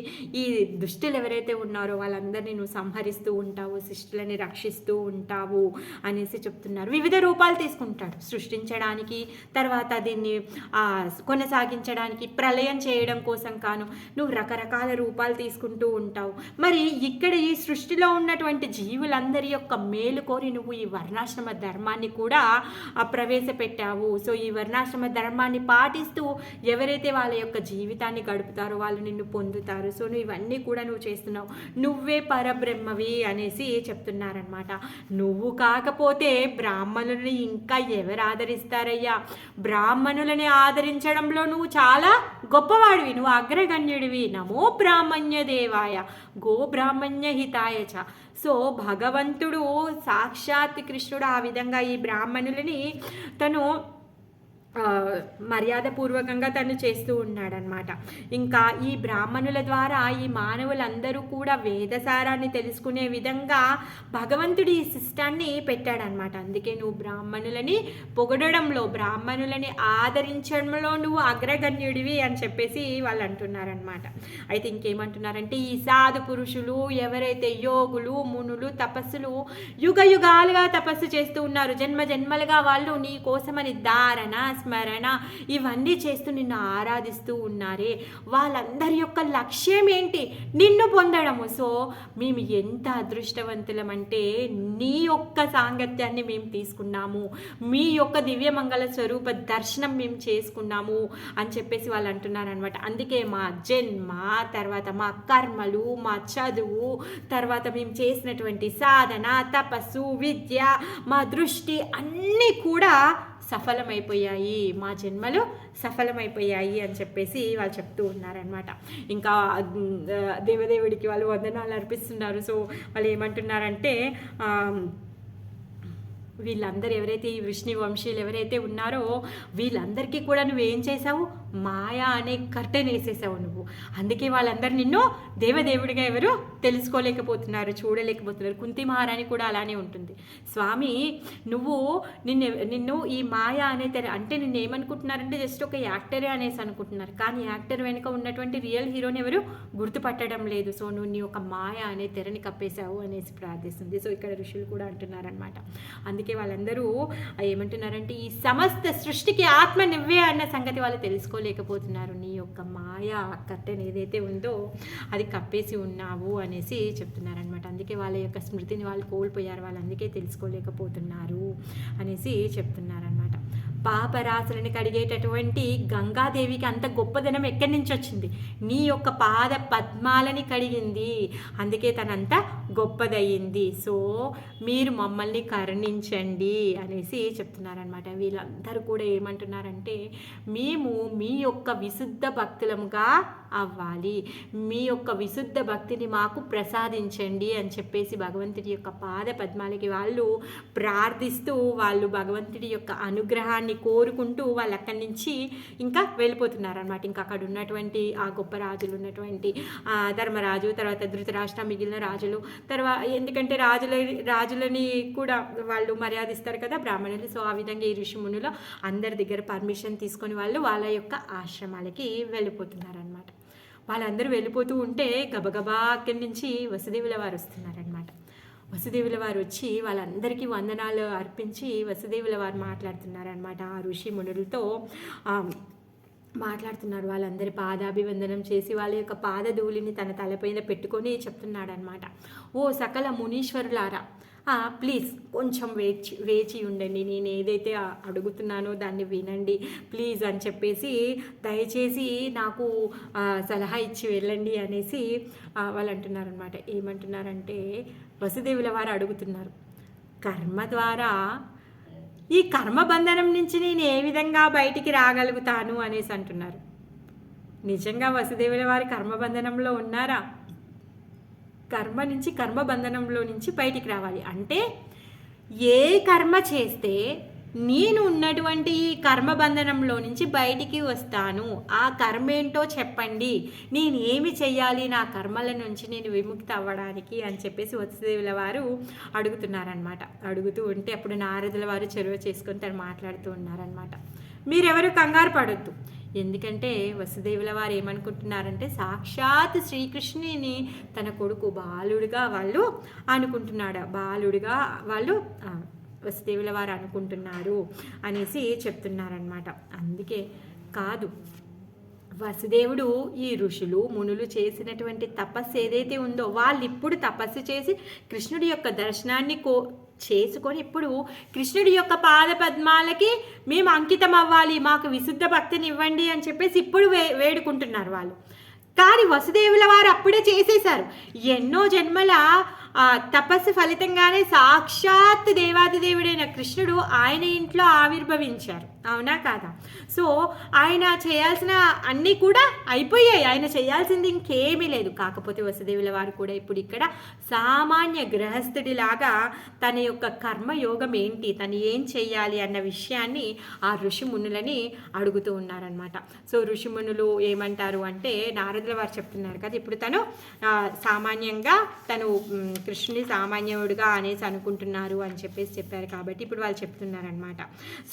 ఈ దుష్టులు ఎవరైతే ఉన్నారో వాళ్ళందరినీ నువ్వు సంహరిస్తూ ఉంటావు, శిష్టులని రక్షిస్తూ ఉంటావు అనేసి చెప్తున్నారు. వివిధ రూపాలు తీసుకుంటాడు, సృష్టించడానికి, తర్వాత దీన్ని కొనసాగించడానికి, ప్రళయం చేయడం కోసం కాను నువ్వు రకరకాల రూపాలు తీసుకుంటూ ఉంటావు. మరి ఇక్కడ ఈ సృష్టిలో ఉన్నటువంటి జీవులందరి యొక్క మేలు కోరి నువ్వు ఈ వర్ణాశ్రమ ధర్మాన్ని కూడా ప్రవేశపెట్టావు. సో ఈ వర్ణాశ్రమ ధర్మాన్ని పాటిస్తూ ఎవరైతే వాళ్ళ యొక్క జీవితాన్ని గడుపుతారో వాళ్ళు నిన్ను పొందుతారు. సో నువ్వు ఇవన్నీ కూడా నువ్వు చేస్తున్నావు, నువ్వే పరబ్రహ్మవి అనేసి చెప్తున్నారనమాట. నువ్వు కాకపోతే బ్రాహ్మణులని ఇంకా ఎవరు ఆదరిస్తారయ్యా, బ్రాహ్మణులని ఆదరించడంలో నువ్వు చాలా గొప్పవాడివి, నువ్వు అగ్రగణ్యుడివి. నమో బ్రాహ్మణ్య దేవాయ గో బ్రాహ్మణ్య హితాయ చ. సో భగవంతుడు సాక్షాత్ కృష్ణుడు ఆ విధంగా ఈ బ్రాహ్మణులని తను మర్యాదపూర్వకంగా తను చేస్తూ ఉన్నాడనమాట. ఇంకా ఈ బ్రాహ్మణుల ద్వారా ఈ మానవులందరూ కూడా వేదసారాన్ని తెలుసుకునే విధంగా భగవంతుడు ఈ సిస్టాన్ని పెట్టాడనమాట. అందుకే నువ్వు బ్రాహ్మణులని పొగడడంలో, బ్రాహ్మణులని ఆదరించడంలో నువ్వు అగ్రగణ్యుడివి అని చెప్పేసి వాళ్ళు అంటున్నారనమాట. అయితే ఇంకేమంటున్నారంటే, ఈ సాధు పురుషులు ఎవరైతే యోగులు, మునులు, తపస్సులు యుగ యుగాలుగా తపస్సు చేస్తూ ఉన్నారు, జన్మ జన్మలుగా వాళ్ళు నీ కోసమని ధారణ, స్మరణ ఇవన్నీ చేస్తూ నిన్ను ఆరాధిస్తూ ఉన్నారే, వాళ్ళందరి యొక్క లక్ష్యం ఏంటి? నిన్ను పొందడము. సో మేము ఎంత అదృష్టవంతులమంటే నీ యొక్క సాంగత్యాన్ని మేము తీసుకున్నాము, మీ యొక్క దివ్యమంగళ స్వరూప దర్శనం మేము చేసుకున్నాము అని చెప్పేసి వాళ్ళు అంటున్నారనమాట. అందుకే మా జన్మ, తర్వాత మా కర్మలు, మా చదువు, తర్వాత మేము చేసినటువంటి సాధన, తపస్సు, విద్య, మా దృష్టి అన్నీ కూడా సఫలమైపోయాయి, మా జన్మలు సఫలమైపోయాయి అని చెప్పేసి వాళ్ళు చెప్తూ ఉన్నారనమాట. ఇంకా దేవదేవుడికి వాళ్ళు వందనాలు అర్పిస్తున్నారు. సో వాళ్ళు ఏమంటున్నారంటే, వీళ్ళందరూ ఎవరైతే ఈ వృష్ణి వంశీయులు ఎవరైతే ఉన్నారో వీళ్ళందరికీ కూడా నువ్వేం చేసావు? మాయా అనే కర్టెన్ వేసేసావు నువ్వు. అందుకే వాళ్ళందరూ నిన్ను దేవదేవుడిగా ఎవరు తెలుసుకోలేకపోతున్నారు, చూడలేకపోతున్నారు. కుంతి మహారాణి కూడా అలానే ఉంటుంది. స్వామి నిన్ను ఈ మాయా అనే అంటే నిన్ను ఏమనుకుంటున్నారంటే జస్ట్ ఒక యాక్టరే అనేసి అనుకుంటున్నారు. కానీ యాక్టర్ వెనుక ఉన్నటువంటి రియల్ హీరోని ఎవరు గుర్తుపట్టడం లేదు. సో నువ్వు నీ ఒక మాయా అనే తెరని కప్పేశావు అనేసి ప్రార్థిస్తుంది. సో ఇక్కడ ఋషులు కూడా అంటున్నారనమాట. అందుకే వాళ్ళందరూ ఏమంటున్నారంటే, ఈ సమస్త సృష్టికి ఆత్మ నువ్వే అన్న సంగతి వాళ్ళు తెలుసుకోలేకపోతున్నారు. నీ యొక్క మాయా కర్టెన్ ఏదైతే ఉందో అది కప్పేసి ఉన్నావు అనేసి చెప్తున్నారనమాట. అందుకే వాళ్ళ యొక్క స్మృతిని వాళ్ళు కోల్పోయారు, వాళ్ళు అందుకే తెలుసుకోలేకపోతున్నారు అనేసి చెప్తున్నారనమాట. పాపరాశులను కడిగేటటువంటి గంగాదేవికి అంత గొప్పదనం ఎక్కడి నుంచి వచ్చింది? నీ యొక్క పాద పద్మాలని కడిగింది, అందుకే తనంత గొప్పదయ్యింది. సో మీరు మమ్మల్ని కరుణించండి అనేసి చెప్తున్నారనమాట. వీళ్ళందరూ కూడా ఏమంటున్నారంటే, మేము మీ యొక్క విశుద్ధ భక్తులముగా అవ్వాలి, మీ యొక్క విశుద్ధ భక్తిని మాకు ప్రసాదించండి అని చెప్పేసి భగవంతుడి యొక్క పాద పద్మాలకి వాళ్ళు ప్రార్థిస్తూ, వాళ్ళు భగవంతుడి యొక్క అనుగ్రహాన్ని కోరుకుంటూ వాళ్ళు అక్కడి నుంచి ఇంకా వెళ్ళిపోతున్నారనమాట. ఇంకా అక్కడ ఉన్నటువంటి ఆ గొప్ప రాజులు ఉన్నటువంటి ధర్మరాజు, తర్వాత ధృతరాష్ట్ర, మిగిలిన రాజులు, తర్వాత ఎందుకంటే రాజులని కూడా వాళ్ళు మర్యాదిస్తారు కదా బ్రాహ్మణులు. సో ఆ విధంగా ఈ ఋషిమునులు అందరి దగ్గర పర్మిషన్ తీసుకొని వాళ్ళు వాళ్ళ యొక్క ఆశ్రమాలకి వెళ్ళిపోతున్నారనమాట. వాళ్ళందరూ వెళ్ళిపోతూ ఉంటే గబగబా అక్కడి నుంచి వసుదేవుల వారు వస్తున్నారనమాట. వసుదేవుల వారు వచ్చి వాళ్ళందరికీ వందనాలు అర్పించి వసుదేవుల వారు మాట్లాడుతున్నారనమాట. ఆ ఋషి మునులతో మాట్లాడుతున్నారు. వాళ్ళందరి పాదాభివందనం చేసి వాళ్ళ యొక్క పాదధూళిని తన తలపైన పెట్టుకొని చెప్తున్నాడనమాట. ఓ సకల మునీశ్వరులారా, ప్లీజ్ కొంచెం వేచి ఉండండి, నేను ఏదైతే అడుగుతున్నానో దాన్ని వినండి ప్లీజ్ అని చెప్పేసి దయచేసి నాకు సలహా ఇచ్చి వెళ్ళండి అనేసి వాళ్ళు అంటున్నారనమాట. ఏమంటున్నారంటే, వసుదేవుల వారు అడుగుతున్నారు, కర్మ ద్వారా ఈ కర్మబంధనం నుంచి నేను ఏ విధంగా బయటికి రాగలుగుతాను అనేసి అంటున్నారు. నిజంగా వసుదేవుల వారి కర్మబంధనంలో ఉన్నారా? కర్మ నుంచి కర్మబంధనంలో నుంచి బయటికి రావాలి అంటే ఏ కర్మ చేస్తే నేను ఉన్నటువంటి ఈ కర్మబంధనంలో నుంచి బయటికి వస్తాను, ఆ కర్మ ఏంటో చెప్పండి, నేను ఏమి చెయ్యాలి నా కర్మల నుంచి నేను విముక్తి అవ్వడానికి అని చెప్పేసి వసుదేవుల వారు అడుగుతున్నారనమాట. అడుగుతూ ఉంటే అప్పుడు నారదుల వారు చెరువ చేసుకొని తను మాట్లాడుతూ ఉన్నారనమాట. మీరెవరు కంగారు పడొద్దు, ఎందుకంటే వసుదేవుల వారు ఏమనుకుంటున్నారంటే సాక్షాత్ శ్రీకృష్ణుని తన కొడుకు బాలుడిగా వాళ్ళు అనుకుంటున్నాడు, బాలుడిగా వాళ్ళు వసుదేవుల వారు అనుకుంటున్నారు అనేసి చెప్తున్నారనమాట. అందుకే కాదు, వసుదేవుడు ఈ ఋషులు మునులు చేసినటువంటి తపస్సు ఏదైతే ఉందో వాళ్ళు ఇప్పుడు తపస్సు చేసి కృష్ణుడి యొక్క దర్శనాన్ని చేసుకొని ఇప్పుడు కృష్ణుడి యొక్క పాద పద్మాలకి మేము అంకితం అవ్వాలి, మాకు విశుద్ధ భక్తిని ఇవ్వండి అని చెప్పేసి ఇప్పుడు వేడుకుంటున్నారు వాళ్ళు. కానీ వసుదేవుల వారు అప్పుడే చేసేశారు. ఎన్నో జన్మల తపస్సు ఫలితంగానే సాక్షాత్ దేవాదిదేవుడైన కృష్ణుడు ఆయన ఇంట్లో ఆవిర్భవించారు. అవునా కాదా? సో ఆయన చేయాల్సిన అన్నీ కూడా అయిపోయాయి. ఆయన చేయాల్సింది ఇంకేమీ లేదు. కాకపోతే వసుదేవుల వారు కూడా ఇప్పుడు ఇక్కడ సామాన్య గృహస్థుడిలాగా తన యొక్క కర్మయోగం ఏంటి, తను ఏం చెయ్యాలి అన్న విషయాన్ని ఆ ఋషిమునులని అడుగుతూ ఉన్నారనమాట. సో ఋషిమునులు ఏమంటారు అంటే, నారదుల వారు చెప్తున్నారు కదా, ఇప్పుడు తను సామాన్యంగా తను కృష్ణుని సామాన్యుడుగా అనేసి అనుకుంటున్నారు అని చెప్పారు. కాబట్టి ఇప్పుడు వాళ్ళు చెప్తున్నారనమాట.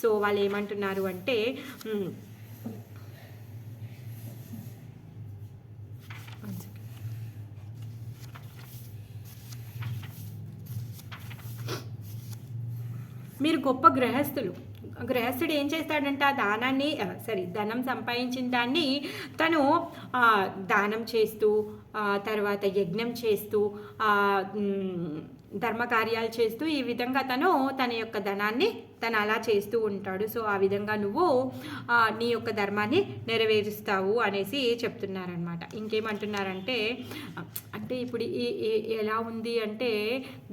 సో వాళ్ళు ఏమంటున్నారు అంటే, మీరు గొప్ప గృహస్థుడు ఏం చేస్తాడంటే ఆ దానాన్ని ధనం సంపాదించిన దాన్ని తను దానం చేస్తూ, తర్వాత యజ్ఞం చేస్తూ, ధర్మకార్యాలు చేస్తూ, ఈ విధంగా తన యొక్క ధనాన్ని తను అలా చేస్తూ ఉంటాడు. సో ఆ విధంగా నువ్వు నీ యొక్క ధర్మాన్ని నెరవేరుస్తావు అనేసి చెప్తున్నారనమాట. ఇంకేమంటున్నారంటే, అంటే ఇప్పుడు ఎలా ఉంది అంటే,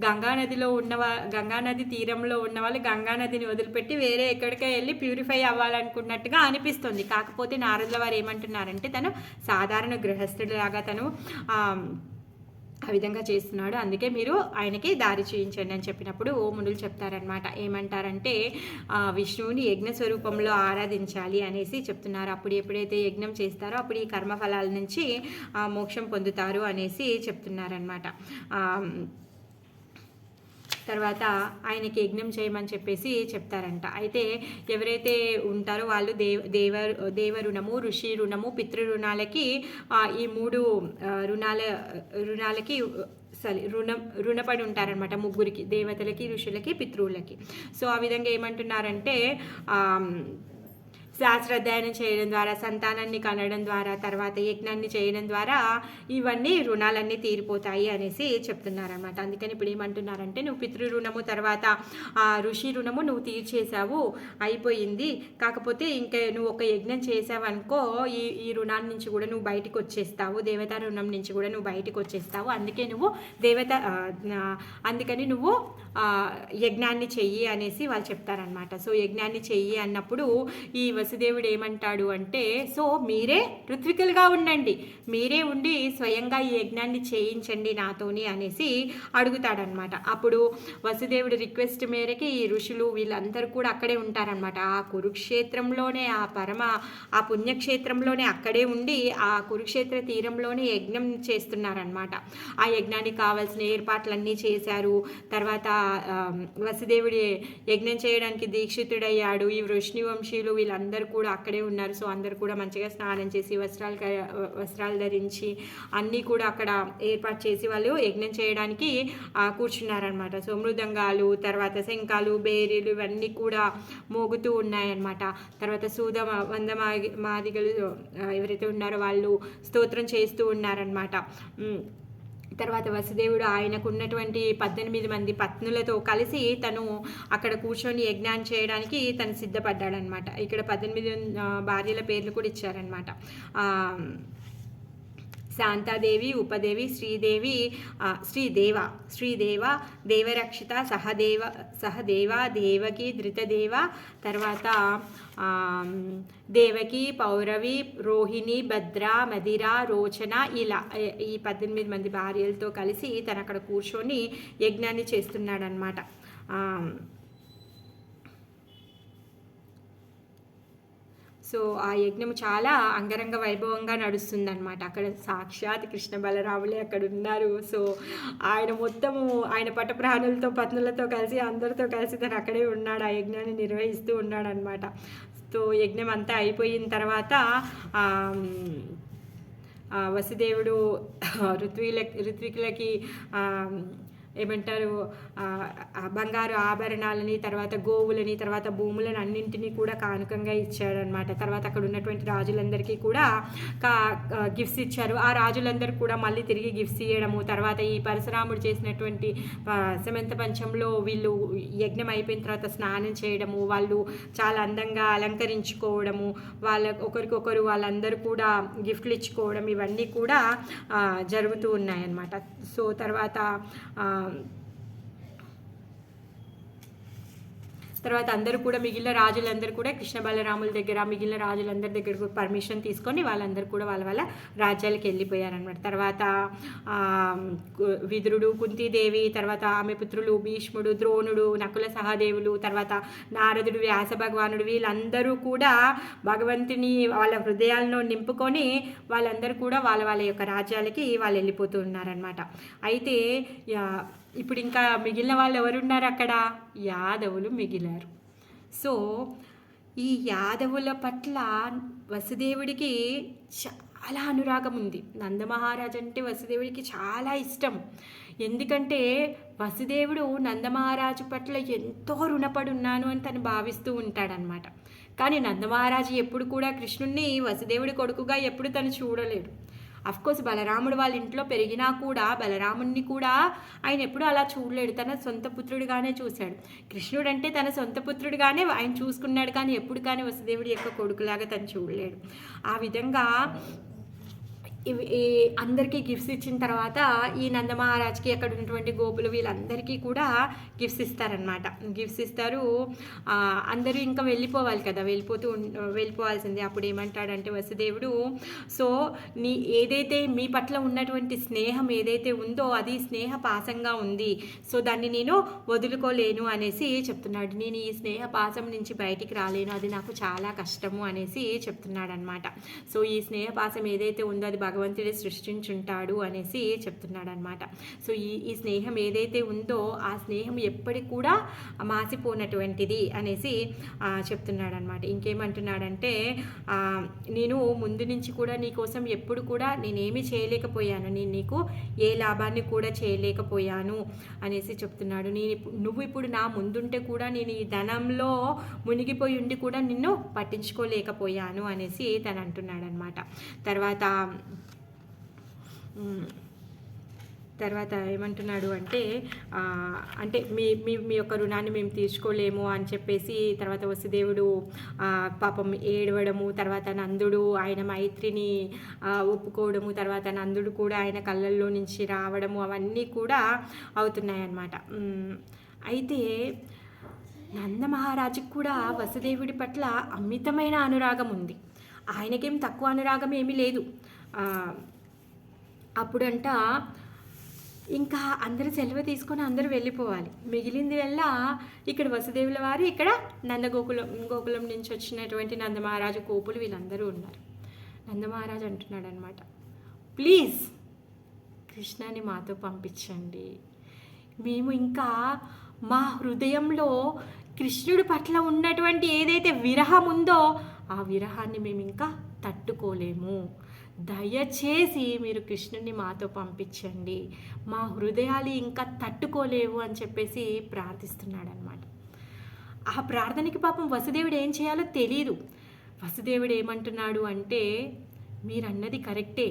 గంగానది తీరంలో ఉన్న వాళ్ళు గంగానదిని వదిలిపెట్టి వేరే ఎక్కడికో వెళ్ళి ప్యూరిఫై అవ్వాలనుకున్నట్టుగా అనిపిస్తుంది. కాకపోతే నారదుల వారు ఏమంటున్నారంటే, తను సాధారణ గృహస్థుడిలాగా తను ఆ విధంగా చేస్తున్నాడు, అందుకే మీరు ఆయనకి దారి చూయించండి అని చెప్పినప్పుడు మునులు చెప్తారనమాట. ఏమంటారంటే, విష్ణువుని యజ్ఞ స్వరూపంలో ఆరాధించాలి అనేసి చెప్తున్నారు. అప్పుడు ఎప్పుడైతే యజ్ఞం చేస్తారో అప్పుడు ఈ కర్మఫలాల నుంచి మోక్షం పొందుతారు అనేసి చెప్తున్నారనమాట. తర్వాత ఆయనకి యజ్ఞం చేయమని చెప్పేసి చెప్తారంట. అయితే ఎవరైతే ఉంటారో వాళ్ళు దేవరుణము, ఋషి రుణము, పితృ రుణాలకి ఈ 3 రుణాలకి రుణపడి ఉంటారనమాట. ముగ్గురికి, దేవతలకి, ఋషులకి, పితృవులకి. సో ఆ విధంగా ఏమంటున్నారంటే, శాస్త్రాధ్యయనం చేయడం ద్వారా, సంతానాన్ని కనడం ద్వారా, తర్వాత యజ్ఞాన్ని చేయడం ద్వారా ఇవన్నీ రుణాలన్నీ తీరిపోతాయి అనేసి చెప్తున్నారనమాట. అందుకని ఇప్పుడు ఏమంటున్నారంటే, నువ్వు పితృ రుణము తర్వాత ఋషి రుణము నువ్వు తీర్చేసావు, అయిపోయింది. కాకపోతే ఇంకా నువ్వు ఒక యజ్ఞం చేసావు అనుకో, ఈ రుణాల నుంచి కూడా నువ్వు బయటకు వచ్చేస్తావు, దేవతా రుణం నుంచి కూడా నువ్వు బయటకు వచ్చేస్తావు. అందుకని నువ్వు యజ్ఞాన్ని చెయ్యి అనేసి వాళ్ళు చెప్తారనమాట. సో యజ్ఞాన్ని చెయ్యి అన్నప్పుడు ఈ వసుదేవుడు ఏమంటాడు అంటే, సో మీరే ఋత్వికులుగా ఉండండి, మీరే ఉండి స్వయంగా ఈ యజ్ఞాన్ని చేయించండి నాతోని అనేసి అడుగుతాడనమాట. అప్పుడు వసుదేవుడి రిక్వెస్ట్ మేరకి ఈ ఋషులు వీళ్ళందరూ కూడా అక్కడే ఉంటారనమాట. ఆ కురుక్షేత్రంలోనే, ఆ పుణ్యక్షేత్రంలోనే అక్కడే ఉండి ఆ కురుక్షేత్ర తీరంలోనే యజ్ఞం చేస్తున్నారనమాట. ఆ యజ్ఞానికి కావాల్సిన ఏర్పాట్లన్నీ చేశారు. తర్వాత వసుదేవుడి యజ్ఞం చేయడానికి దీక్షితుడయ్యాడు. ఈ వృష్ణివంశీయులు వీళ్ళందరూ కూడా అక్కడే ఉన్నారు. సో అందరూ కూడా మంచిగా స్నానం చేసి వస్త్రాలు ధరించి అన్నీ కూడా అక్కడ ఏర్పాటు చేసి వాళ్ళు యజ్ఞం చేయడానికి కూర్చున్నారనమాట. సో మృదంగాలు, తర్వాత శంఖాలు, బేరీలు ఇవన్నీ కూడా మోగుతూ ఉన్నాయన్నమాట. తర్వాత మాదిగలు ఎవరైతే ఉన్నారో వాళ్ళు స్తోత్రం చేస్తూ ఉన్నారనమాట. తర్వాత వసుదేవుడు ఆయనకు ఉన్నటువంటి 18 మంది పత్నులతో కలిసి తను అక్కడ కూర్చొని యజ్ఞాన్ని చేయడానికి తను సిద్ధపడ్డాడనమాట. ఇక్కడ 18 భార్యల పేర్లు కూడా ఇచ్చారనమాట. శాంతాదేవి, ఉపదేవి, శ్రీదేవ, దేవరక్షిత, సహదేవ, దేవకి, ధృతదేవ, తర్వాత దేవకి, పౌరవి, రోహిణి, భద్ర, మదిర, రోచన, ఇలా ఈ 18 మంది భార్యలతో కలిసి తను అక్కడ కూర్చొని యజ్ఞాన్ని చేస్తున్నాడనమాట. సో ఆ యజ్ఞం చాలా అంగరంగ వైభవంగా నడుస్తుందన్నమాట. అక్కడ సాక్షాత్ కృష్ణ బలరాములే అక్కడ ఉన్నారు. సో ఆయన మొత్తము ఆయన పట్టప్రాణులతో, పత్నులతో కలిసి అందరితో కలిసి తను అక్కడే ఉన్నాడు, ఆ యజ్ఞాన్ని నిర్వహిస్తూ ఉన్నాడనమాట. సో యజ్ఞం అంతా అయిపోయిన తర్వాత వసుదేవుడు ఋత్వికులకి ఏమంటారు, బంగారు ఆభరణాలని, తర్వాత గోవులని, తర్వాత భూములను అన్నింటినీ కూడా కానుకంగా ఇచ్చాడనమాట. తర్వాత అక్కడ ఉన్నటువంటి రాజులందరికీ కూడా గిఫ్ట్స్ ఇచ్చారు. ఆ రాజులందరూ కూడా మళ్ళీ తిరిగి గిఫ్ట్స్ ఇవ్వడము, తర్వాత ఈ పరశురాముడు చేసినటువంటి సమంత పంచంలో వీళ్ళు యజ్ఞం అయిపోయిన తర్వాత స్నానం చేయడము, వాళ్ళు చాలా అందంగా అలంకరించుకోవడము, ఒకరికొకరు వాళ్ళందరూ కూడా గిఫ్ట్లు ఇచ్చుకోవడం, ఇవన్నీ కూడా జరుగుతూ ఉన్నాయన్నమాట. సో తర్వాత తర్వాత అందరూ కూడా మిగిలిన రాజులందరూ కూడా కృష్ణ బలరాముల దగ్గర మిగిలిన రాజులందరి దగ్గర కూడా పర్మిషన్ తీసుకొని వాళ్ళందరూ కూడా వాళ్ళ వాళ్ళ రాజ్యాలకు వెళ్ళిపోయారనమాట. తర్వాత విదురుడు, కుంతీదేవి, తర్వాత ఆమె పుత్రులు భీష్ముడు, ద్రోణుడు, నకుల సహదేవులు, తర్వాత నారదుడు, వ్యాస భగవానుడు వీళ్ళందరూ కూడా భగవంతుని వాళ్ళ హృదయాలను నింపుకొని వాళ్ళందరూ కూడా వాళ్ళ వాళ్ళ యొక్క రాజ్యాలకి వాళ్ళు వెళ్ళిపోతూ ఉన్నారనమాట. అయితే ఇప్పుడు ఇంకా మిగిలిన వాళ్ళు ఎవరున్నారు అక్కడ? యాదవులు మిగిలారు. సో ఈ యాదవుల పట్ల వసుదేవుడికి చాలా అనురాగం ఉంది. నందమహారాజు అంటే వసుదేవుడికి చాలా ఇష్టం. ఎందుకంటే వసుదేవుడు నందమహారాజు పట్ల ఎంతో రుణపడి ఉన్నాను అని తను భావిస్తూ ఉంటాడనమాట. కానీ నందమహారాజు ఎప్పుడు కూడా కృష్ణుణ్ణి వసుదేవుడి కొడుకుగా ఎప్పుడు తను చూడలేడు. అఫ్కోర్స్ బలరాముడు వాళ్ళ ఇంట్లో పెరిగినా కూడా బలరాముడిని కూడా ఆయన ఎప్పుడు అలా చూడలేడు, తన సొంత పుత్రుడిగానే చూశాడు. కృష్ణుడు అంటే తన సొంత పుత్రుడిగానే ఆయన చూసుకున్నాడు, కానీ ఎప్పుడు కానీ వసుదేవుడి యొక్క కొడుకులాగా తను చూడలేడు. ఆ విధంగా అందరికీ గిఫ్ట్స్ ఇచ్చిన తర్వాత ఈ నందమహారాజ్కి అక్కడ ఉన్నటువంటి గోపులు వీళ్ళందరికీ కూడా గిఫ్ట్స్ ఇస్తారనమాట. గిఫ్ట్స్ ఇస్తారు. అందరూ ఇంకా వెళ్ళిపోవాలి కదా, వెళ్ళిపోవాల్సిందే. అప్పుడు ఏమంటాడంటే వసుదేవుడు, సో ఏదైతే మీ పట్ల ఉన్నటువంటి స్నేహం ఏదైతే ఉందో అది స్నేహ పాసంగా ఉంది, సో దాన్ని నేను వదులుకోలేను అనేసి చెప్తున్నాడు. నేను ఈ స్నేహ పాసం నుంచి బయటికి రాలేను, అది నాకు చాలా కష్టము అనేసి చెప్తున్నాడు అనమాట. సో ఈ స్నేహ పాసం ఏదైతే ఉందో అది భగవంతుడే సృష్టించుంటాడు అనేసి చెప్తున్నాడు అనమాట. సో ఈ స్నేహం ఏదైతే ఉందో ఆ స్నేహం ఎప్పటికి కూడా మాసిపోనటువంటిది అనేసి చెప్తున్నాడు అనమాట. ఇంకేమంటున్నాడంటే, నేను ముందు నుంచి కూడా నీ కోసం ఎప్పుడు కూడా నేనేమి చేయలేకపోయాను, నేను నీకు ఏ లాభాన్ని కూడా చేయలేకపోయాను అనేసి చెప్తున్నాడు. నువ్వు ఇప్పుడు నా ముందుంటే కూడా నేను ఈ ధనంలో మునిగిపోయి ఉండి కూడా నిన్ను పట్టించుకోలేకపోయాను అనేసి తను అంటున్నాడు అనమాట. తర్వాత ఏమంటున్నాడు అంటే, మీ యొక్క రుణాన్ని మేము తీర్చుకోలేము అని చెప్పేసి తర్వాత వసుదేవుడు పాపం ఏడవడము, తర్వాత నందుడు ఆయన మైత్రిని ఒప్పుకోవడము, తర్వాత నందుడు కూడా ఆయన కళ్ళల్లో నుంచి రావడము, అవన్నీ కూడా అవుతున్నాయి అన్నమాట. అయితే నందమహారాజుకు కూడా వసుదేవుడి పట్ల అమితమైన అనురాగం ఉంది. ఆయనకేం తక్కువ అనురాగం ఏమీ లేదు. అప్పుడంట ఇంకా అందరూ సెలవు తీసుకొని అందరూ వెళ్ళిపోవాలి. మిగిలింది వల్ల ఇక్కడ వసుదేవుల వారు, ఇక్కడ గోకులం నుంచి వచ్చినటువంటి నందమహారాజు కోపులు వీళ్ళందరూ ఉన్నారు. నందమహారాజు అంటున్నాడు అనమాట, ప్లీజ్ కృష్ణాని మాతో పంపించండి. మేము ఇంకా మా హృదయంలో కృష్ణుడి పట్ల ఉన్నటువంటి ఏదైతే విరహం ఉందో ఆ విరహాన్ని మేము ఇంకా తట్టుకోలేము. దయచేసి మీరు కృష్ణుని మాతో పంపించండి, మా హృదయాలు ఇంకా తట్టుకోలేవు అని చెప్పేసి ప్రార్థిస్తున్నాడు అనమాట. ఆ ప్రార్థనకి పాపం వసుదేవుడు ఏం చేయాలో తెలీదు. వసుదేవుడు ఏమంటున్నాడు అంటే, మీరన్నది కరెక్టే,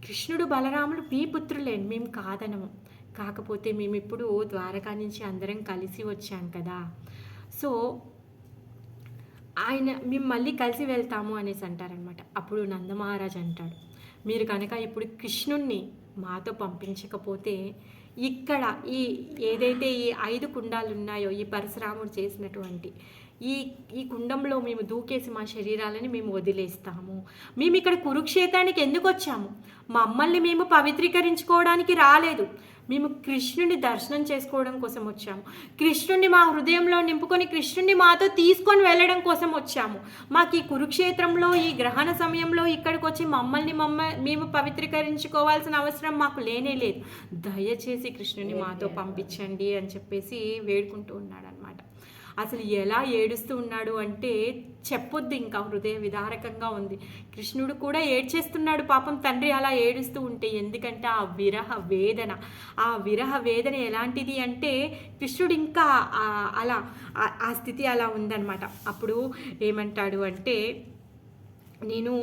కృష్ణుడు బలరాములు మీ పుత్రులే, మేము కాదనము, కాకపోతే మేము ఇప్పుడు ద్వారకా నుంచి అందరం కలిసి వచ్చాం కదా, సో మేము మళ్ళీ కలిసి వెళ్తాము అనేసి అంటారనమాట. అప్పుడు నందమహారాజు అంటాడు, మీరు కనుక ఇప్పుడు కృష్ణుణ్ణి మాతో పంపించకపోతే ఇక్కడ ఏదైతే ఈ 5 కుండాలు ఉన్నాయో ఈ పరశురాముడు చేసినటువంటి ఈ కుండంలో మేము దూకేసి మా శరీరాలని మేము వదిలేస్తాము. మేము ఇక్కడ కురుక్షేత్రానికి ఎందుకు వచ్చాము? మమ్మల్ని మేము పవిత్రీకరించుకోవడానికి రాలేదు, మేము కృష్ణుని దర్శనం చేసుకోవడం కోసం వచ్చాము. కృష్ణుని మా హృదయంలో నింపుకొని కృష్ణుని మాతో తీసుకొని వెళ్ళడం కోసం వచ్చాము. మాకు ఈ కురుక్షేత్రంలో ఈ గ్రహణ సమయంలో ఇక్కడికి వచ్చి మేము పవిత్రీకరించుకోవాల్సిన అవసరం మాకు లేనే లేదు. దయచేసి కృష్ణుని మాతో పంపించండి అని చెప్పేసి వేడుకుంటూ ఉన్నాడు అనమాట. అసలు ఎలా ఏడుస్తూ ఉన్నాడు అంటే చెప్పొద్దు, ఇంకా హృదయ విదారకంగా ఉంది. కృష్ణుడు కూడా ఏడ్చేస్తున్నాడు పాపం, తండ్రి అలా ఏడుస్తూ ఉంటే. ఎందుకంటే ఆ విరహ వేదన ఎలాంటిది అంటే కృష్ణుడు ఇంకా అలా ఆ స్థితి అలా ఉందన్నమాట. అప్పుడు ఏమంటాడు అంటే, నేను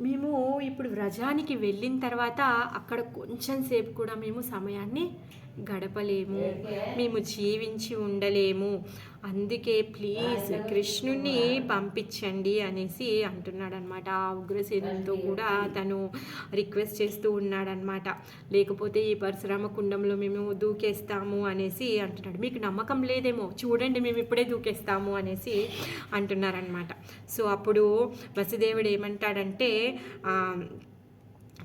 మేము ఇప్పుడు వ్రజానికి వెళ్ళిన తర్వాత అక్కడ కొంచెం సేపు కూడా మేము సమయాన్ని గడపలేము, మేము జీవించి ఉండలేము, అందుకే ప్లీజ్ కృష్ణుని పంపించండి అనేసి అంటున్నాడనమాట. ఆ ఉగ్రసేనుతో కూడా తను రిక్వెస్ట్ చేస్తూ ఉన్నాడనమాట. లేకపోతే ఈ పరశురామ కుండంలో మేము దూకేస్తాము అనేసి అంటున్నాడు. మీకు నమ్మకం లేదేమో, చూడండి మేము ఇప్పుడే దూకేస్తాము అనేసి అంటున్నారనమాట. సో అప్పుడు వసుదేవుడు ఏమంటాడంటే,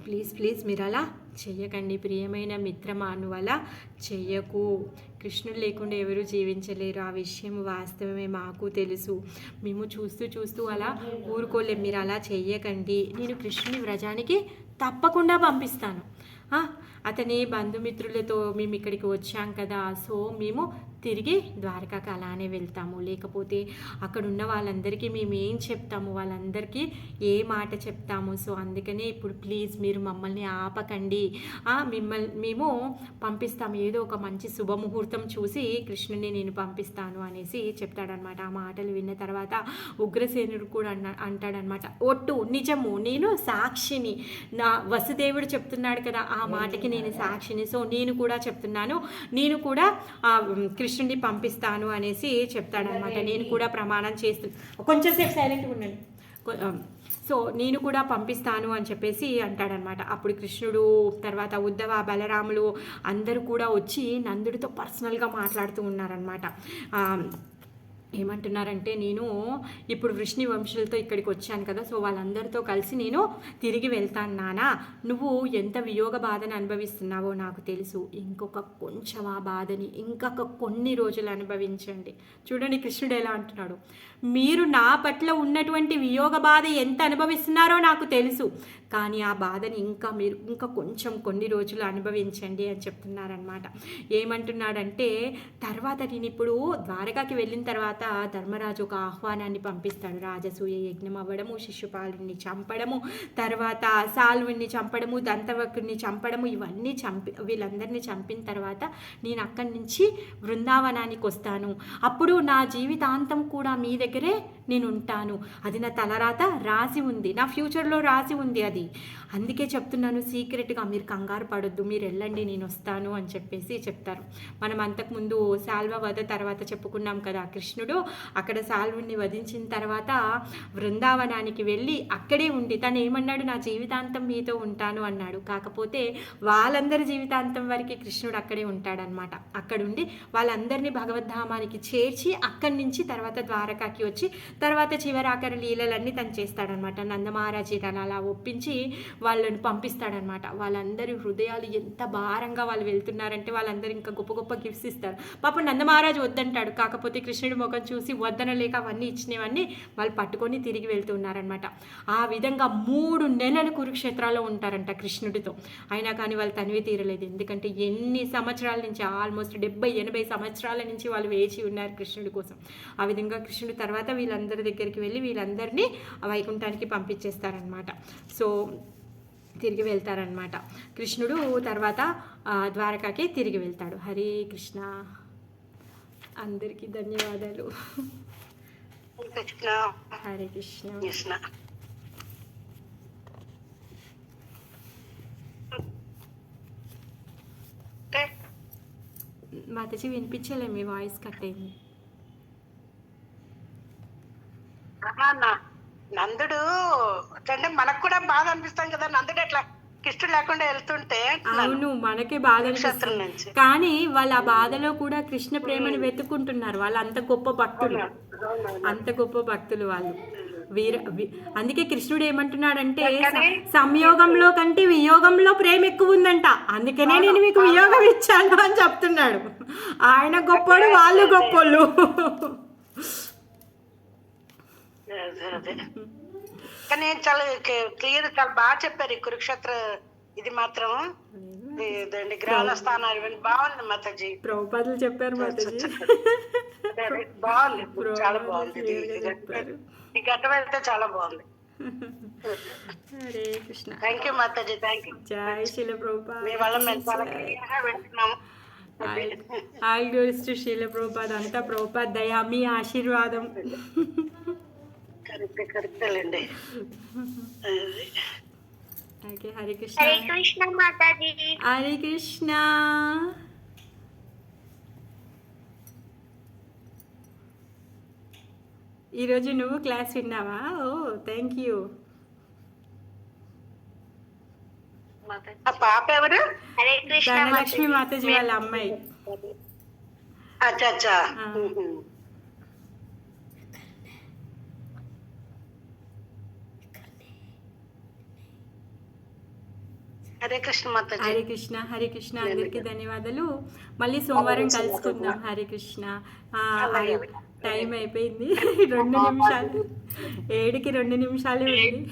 ప్లీజ్ ప్లీజ్ మీరు అలా చెయ్యకండి ప్రియమైన మిత్రమా, నువ్వు అలా చెయ్యకు, కృష్ణుడు లేకుండా ఎవరు జీవించలేరు, ఆ విషయం వాస్తవమే, మాకు తెలుసు, మేము చూస్తూ చూస్తూ అలా ఊరుకోలేం, మీరు అలా చెయ్యకండి, నేను కృష్ణుని వ్రజానికి తప్పకుండా పంపిస్తాను, అతని బంధుమిత్రులతో మేము ఇక్కడికి వచ్చాం కదా, సో మేము తిరిగి ద్వారకాకి అలానే వెళ్తాము, లేకపోతే అక్కడ ఉన్న వాళ్ళందరికీ మేము ఏం చెప్తాము, వాళ్ళందరికీ ఏ మాట చెప్తాము, సో అందుకనే ఇప్పుడు ప్లీజ్ మీరు మమ్మల్ని ఆపకండి, మేము పంపిస్తాము, ఏదో ఒక మంచి శుభముహూర్తం చూసి కృష్ణుని నేను పంపిస్తాను అనేసి చెప్తాడనమాట. ఆ మాటలు విన్న తర్వాత ఉగ్రసేనుడు కూడా అంటాడనమాట, ఒట్టు నిజము, నేను సాక్షిని, నా వసుదేవుడు చెప్తున్నాడు కదా ఆ మాటకి నేను సాక్షిని, సో నేను కూడా చెప్తున్నాను, నేను కూడా కృష్ణుడిని పంపిస్తాను అనేసి చెప్తాడనమాట. నేను కూడా ప్రమాణం చేస్తున్నాను, కొంచెంసేపు సైలెంట్గా ఉండండి, సో నేను కూడా పంపిస్తాను అని చెప్పేసి అంటాడనమాట. అప్పుడు కృష్ణుడు తర్వాత ఉద్ధవ బలరాములు అందరూ కూడా వచ్చి నందుడితో పర్సనల్గా మాట్లాడుతూ ఉన్నారనమాట. ఏమంటున్నారంటే, నేను ఇప్పుడు వృష్ణి వంశులతో ఇక్కడికి వచ్చాను కదా, సో వాళ్ళందరితో కలిసి నేను తిరిగి వెళ్తాను నానా, నువ్వు ఎంత వియోగ బాధను అనుభవిస్తున్నావో నాకు తెలుసు, ఇంకొక కొంచెం ఆ బాధని ఇంకొక కొన్ని రోజులు అనుభవించండి. చూడండి కృష్ణుడు ఎలా అంటున్నాడు, మీరు నా పట్ల ఉన్నటువంటి వియోగ బాధ ఎంత అనుభవిస్తున్నారో నాకు తెలుసు, కానీ ఆ బాధని మీరు ఇంకా కొంచెం కొన్ని రోజులు అనుభవించండి అని చెప్తున్నారనమాట. ఏమంటున్నాడంటే, తర్వాత నేను ఇప్పుడు ద్వారకాకి వెళ్ళిన తర్వాత ధర్మరాజు ఒక ఆహ్వానాన్ని పంపిస్తాడు, రాజసూయ యజ్ఞం అవ్వడము, శిశుపాలుని చంపడము, తర్వాత సాల్వుని చంపడము, దంతవకుడిని చంపడము, ఇవన్నీ వీళ్ళందరినీ చంపిన తర్వాత నేను అక్కడి నుంచి బృందావనానికి వస్తాను, అప్పుడు నా జీవితాంతం కూడా మీ దగ్గరే నేను ఉంటాను, అది నా తలరాత రాసి ఉంది, నా ఫ్యూచర్లో రాసి ఉంది అది, అందుకే చెప్తున్నాను సీక్రెట్గా, మీరు కంగారు పడొద్దు, మీరు వెళ్ళండి నేను వస్తాను అని చెప్పేసి చెప్తారు. మనం అంతకుముందు శాల్వ వధ తర్వాత చెప్పుకున్నాం కదా, కృష్ణుడు అక్కడ శాల్వుని వధించిన తర్వాత బృందావనానికి వెళ్ళి అక్కడే ఉండి తను ఏమన్నాడు, నా జీవితాంతం మీతో ఉంటాను అన్నాడు. కాకపోతే వాళ్ళందరి జీవితాంతం వరకు కృష్ణుడు అక్కడే ఉంటాడనమాట. అక్కడుండి వాళ్ళందరినీ భగవద్ధామానికి చేర్చి అక్కడి నుంచి తర్వాత ద్వారకాకి వచ్చి తర్వాత చివరాఖరి లీలలన్నీ తను చేస్తాడనమాట. నందమహారాజుని అలా ఒప్పించి వాళ్ళని పంపిస్తాడనమాట. వాళ్ళందరి హృదయాలు ఎంత భారంగా వాళ్ళు వెళ్తున్నారంటే వాళ్ళందరూ ఇంకా గొప్ప గొప్ప గిఫ్ట్స్ ఇస్తారు. పాపం నందమహారాజు వద్దంటాడు, కాకపోతే కృష్ణుడి ముఖం చూసి వద్దనలేక అవన్నీ ఇచ్చినవన్నీ వాళ్ళు పట్టుకొని తిరిగి వెళ్తున్నారనమాట. ఆ విధంగా 3 నెలలు కురుక్షేత్రాల్లో ఉంటారంట కృష్ణుడితో. అయినా కానీ వాళ్ళు తనివి తీరలేదు, ఎందుకంటే ఎన్ని సంవత్సరాల నుంచి, ఆల్మోస్ట్ 70-80 సంవత్సరాల నుంచి వాళ్ళు వేచి ఉన్నారు కృష్ణుడి కోసం. ఆ విధంగా కృష్ణుడి తర్వాత వీళ్ళందరి దగ్గరికి వెళ్ళి వీళ్ళందరినీ వైకుంఠానికి పంపించేస్తారనమాట. సో తిరిగి వెళ్తారనమాట. కృష్ణుడు తర్వాత ద్వారకాకి తిరిగి వెళ్తాడు. హరే కృష్ణ. అందరికీ ధన్యవాదాలు. హరే కృష్ణ. మాతాజీ వినిపించలే, మీ వాయిస్ కట్ అయింది. నందుడు అంటే మనకు కూడా బాధ అనిపిస్తాం కదా, నందుడు అట్లా కృష్ణుడు లేకుండా వెళ్తుంటే. అవును, మనకే బాధ అనిపిస్తుంది, కానీ వాళ్ళ ఆ బాధలో కూడా కృష్ణ ప్రేమను వెతుకుంటున్నారు. వాళ్ళు అంత గొప్ప భక్తులు, అంత గొప్ప భక్తులు వాళ్ళు. అందుకే కృష్ణుడు ఏమంటున్నాడంటే, సంయోగంలో కంటే వియోగంలో ప్రేమ ఎక్కువ ఉందంట, అందుకనే నేను మీకు వియోగం ఇచ్చాను అని చెప్తున్నాడు. ఆయన గొప్పోడు, వాళ్ళు గొప్పోళ్ళు. కానీ చాలా క్లియర్, చాలా బాగా చెప్పారు ఈ కురుక్షేత్ర. ఇది మాత్రం గ్రహణ స్థానాలు ఇవన్నీ బాగుంది మాతాజీ. ప్రభుపాదులు చెప్పారు మాతాజీ, బాగుంది, చాలా బాగుంది. ఈ ఘట్టం అయితే చాలా బాగుంది. Hare Krishna. Thank you Mataji, thank you. జై శిల ప్రభుపాద. మీ వల్ల మేము చాలా క్లియర్ గా వింటున్నాము. ఆల్ గ్లోరీస్ టు శిల ప్రభుపాద. అంతా ప్రభుపాద దయ, మీ ఆశీర్వాదం. కరెక్టేలేండి. ఓకే, హరే కృష్ణ. హరే కృష్ణ మాతాజీ. హరే కృష్ణ. ఈరోజు నువ్వు క్లాస్ విన్నావా? ఓ థ్యాంక్ యూ. ఆ పాప ఎవరు? హరే కృష్ణ ధనలక్ష్మి మాతాజీ వాళ్ళ అమ్మాయి. అచ్చా అచ్చా. ఆ. హరే కృష్ణ మాతాజీ. హరే కృష్ణ, హరే కృష్ణ. అందరికీ ధన్యవాదాలు. మళ్ళీ సోమవారం కలుసుకుందాం. హరే కృష్ణ. టైం అయిపోయింది. 2 నిమిషాలు, 7కి 2 నిమిషాలు ఉంది.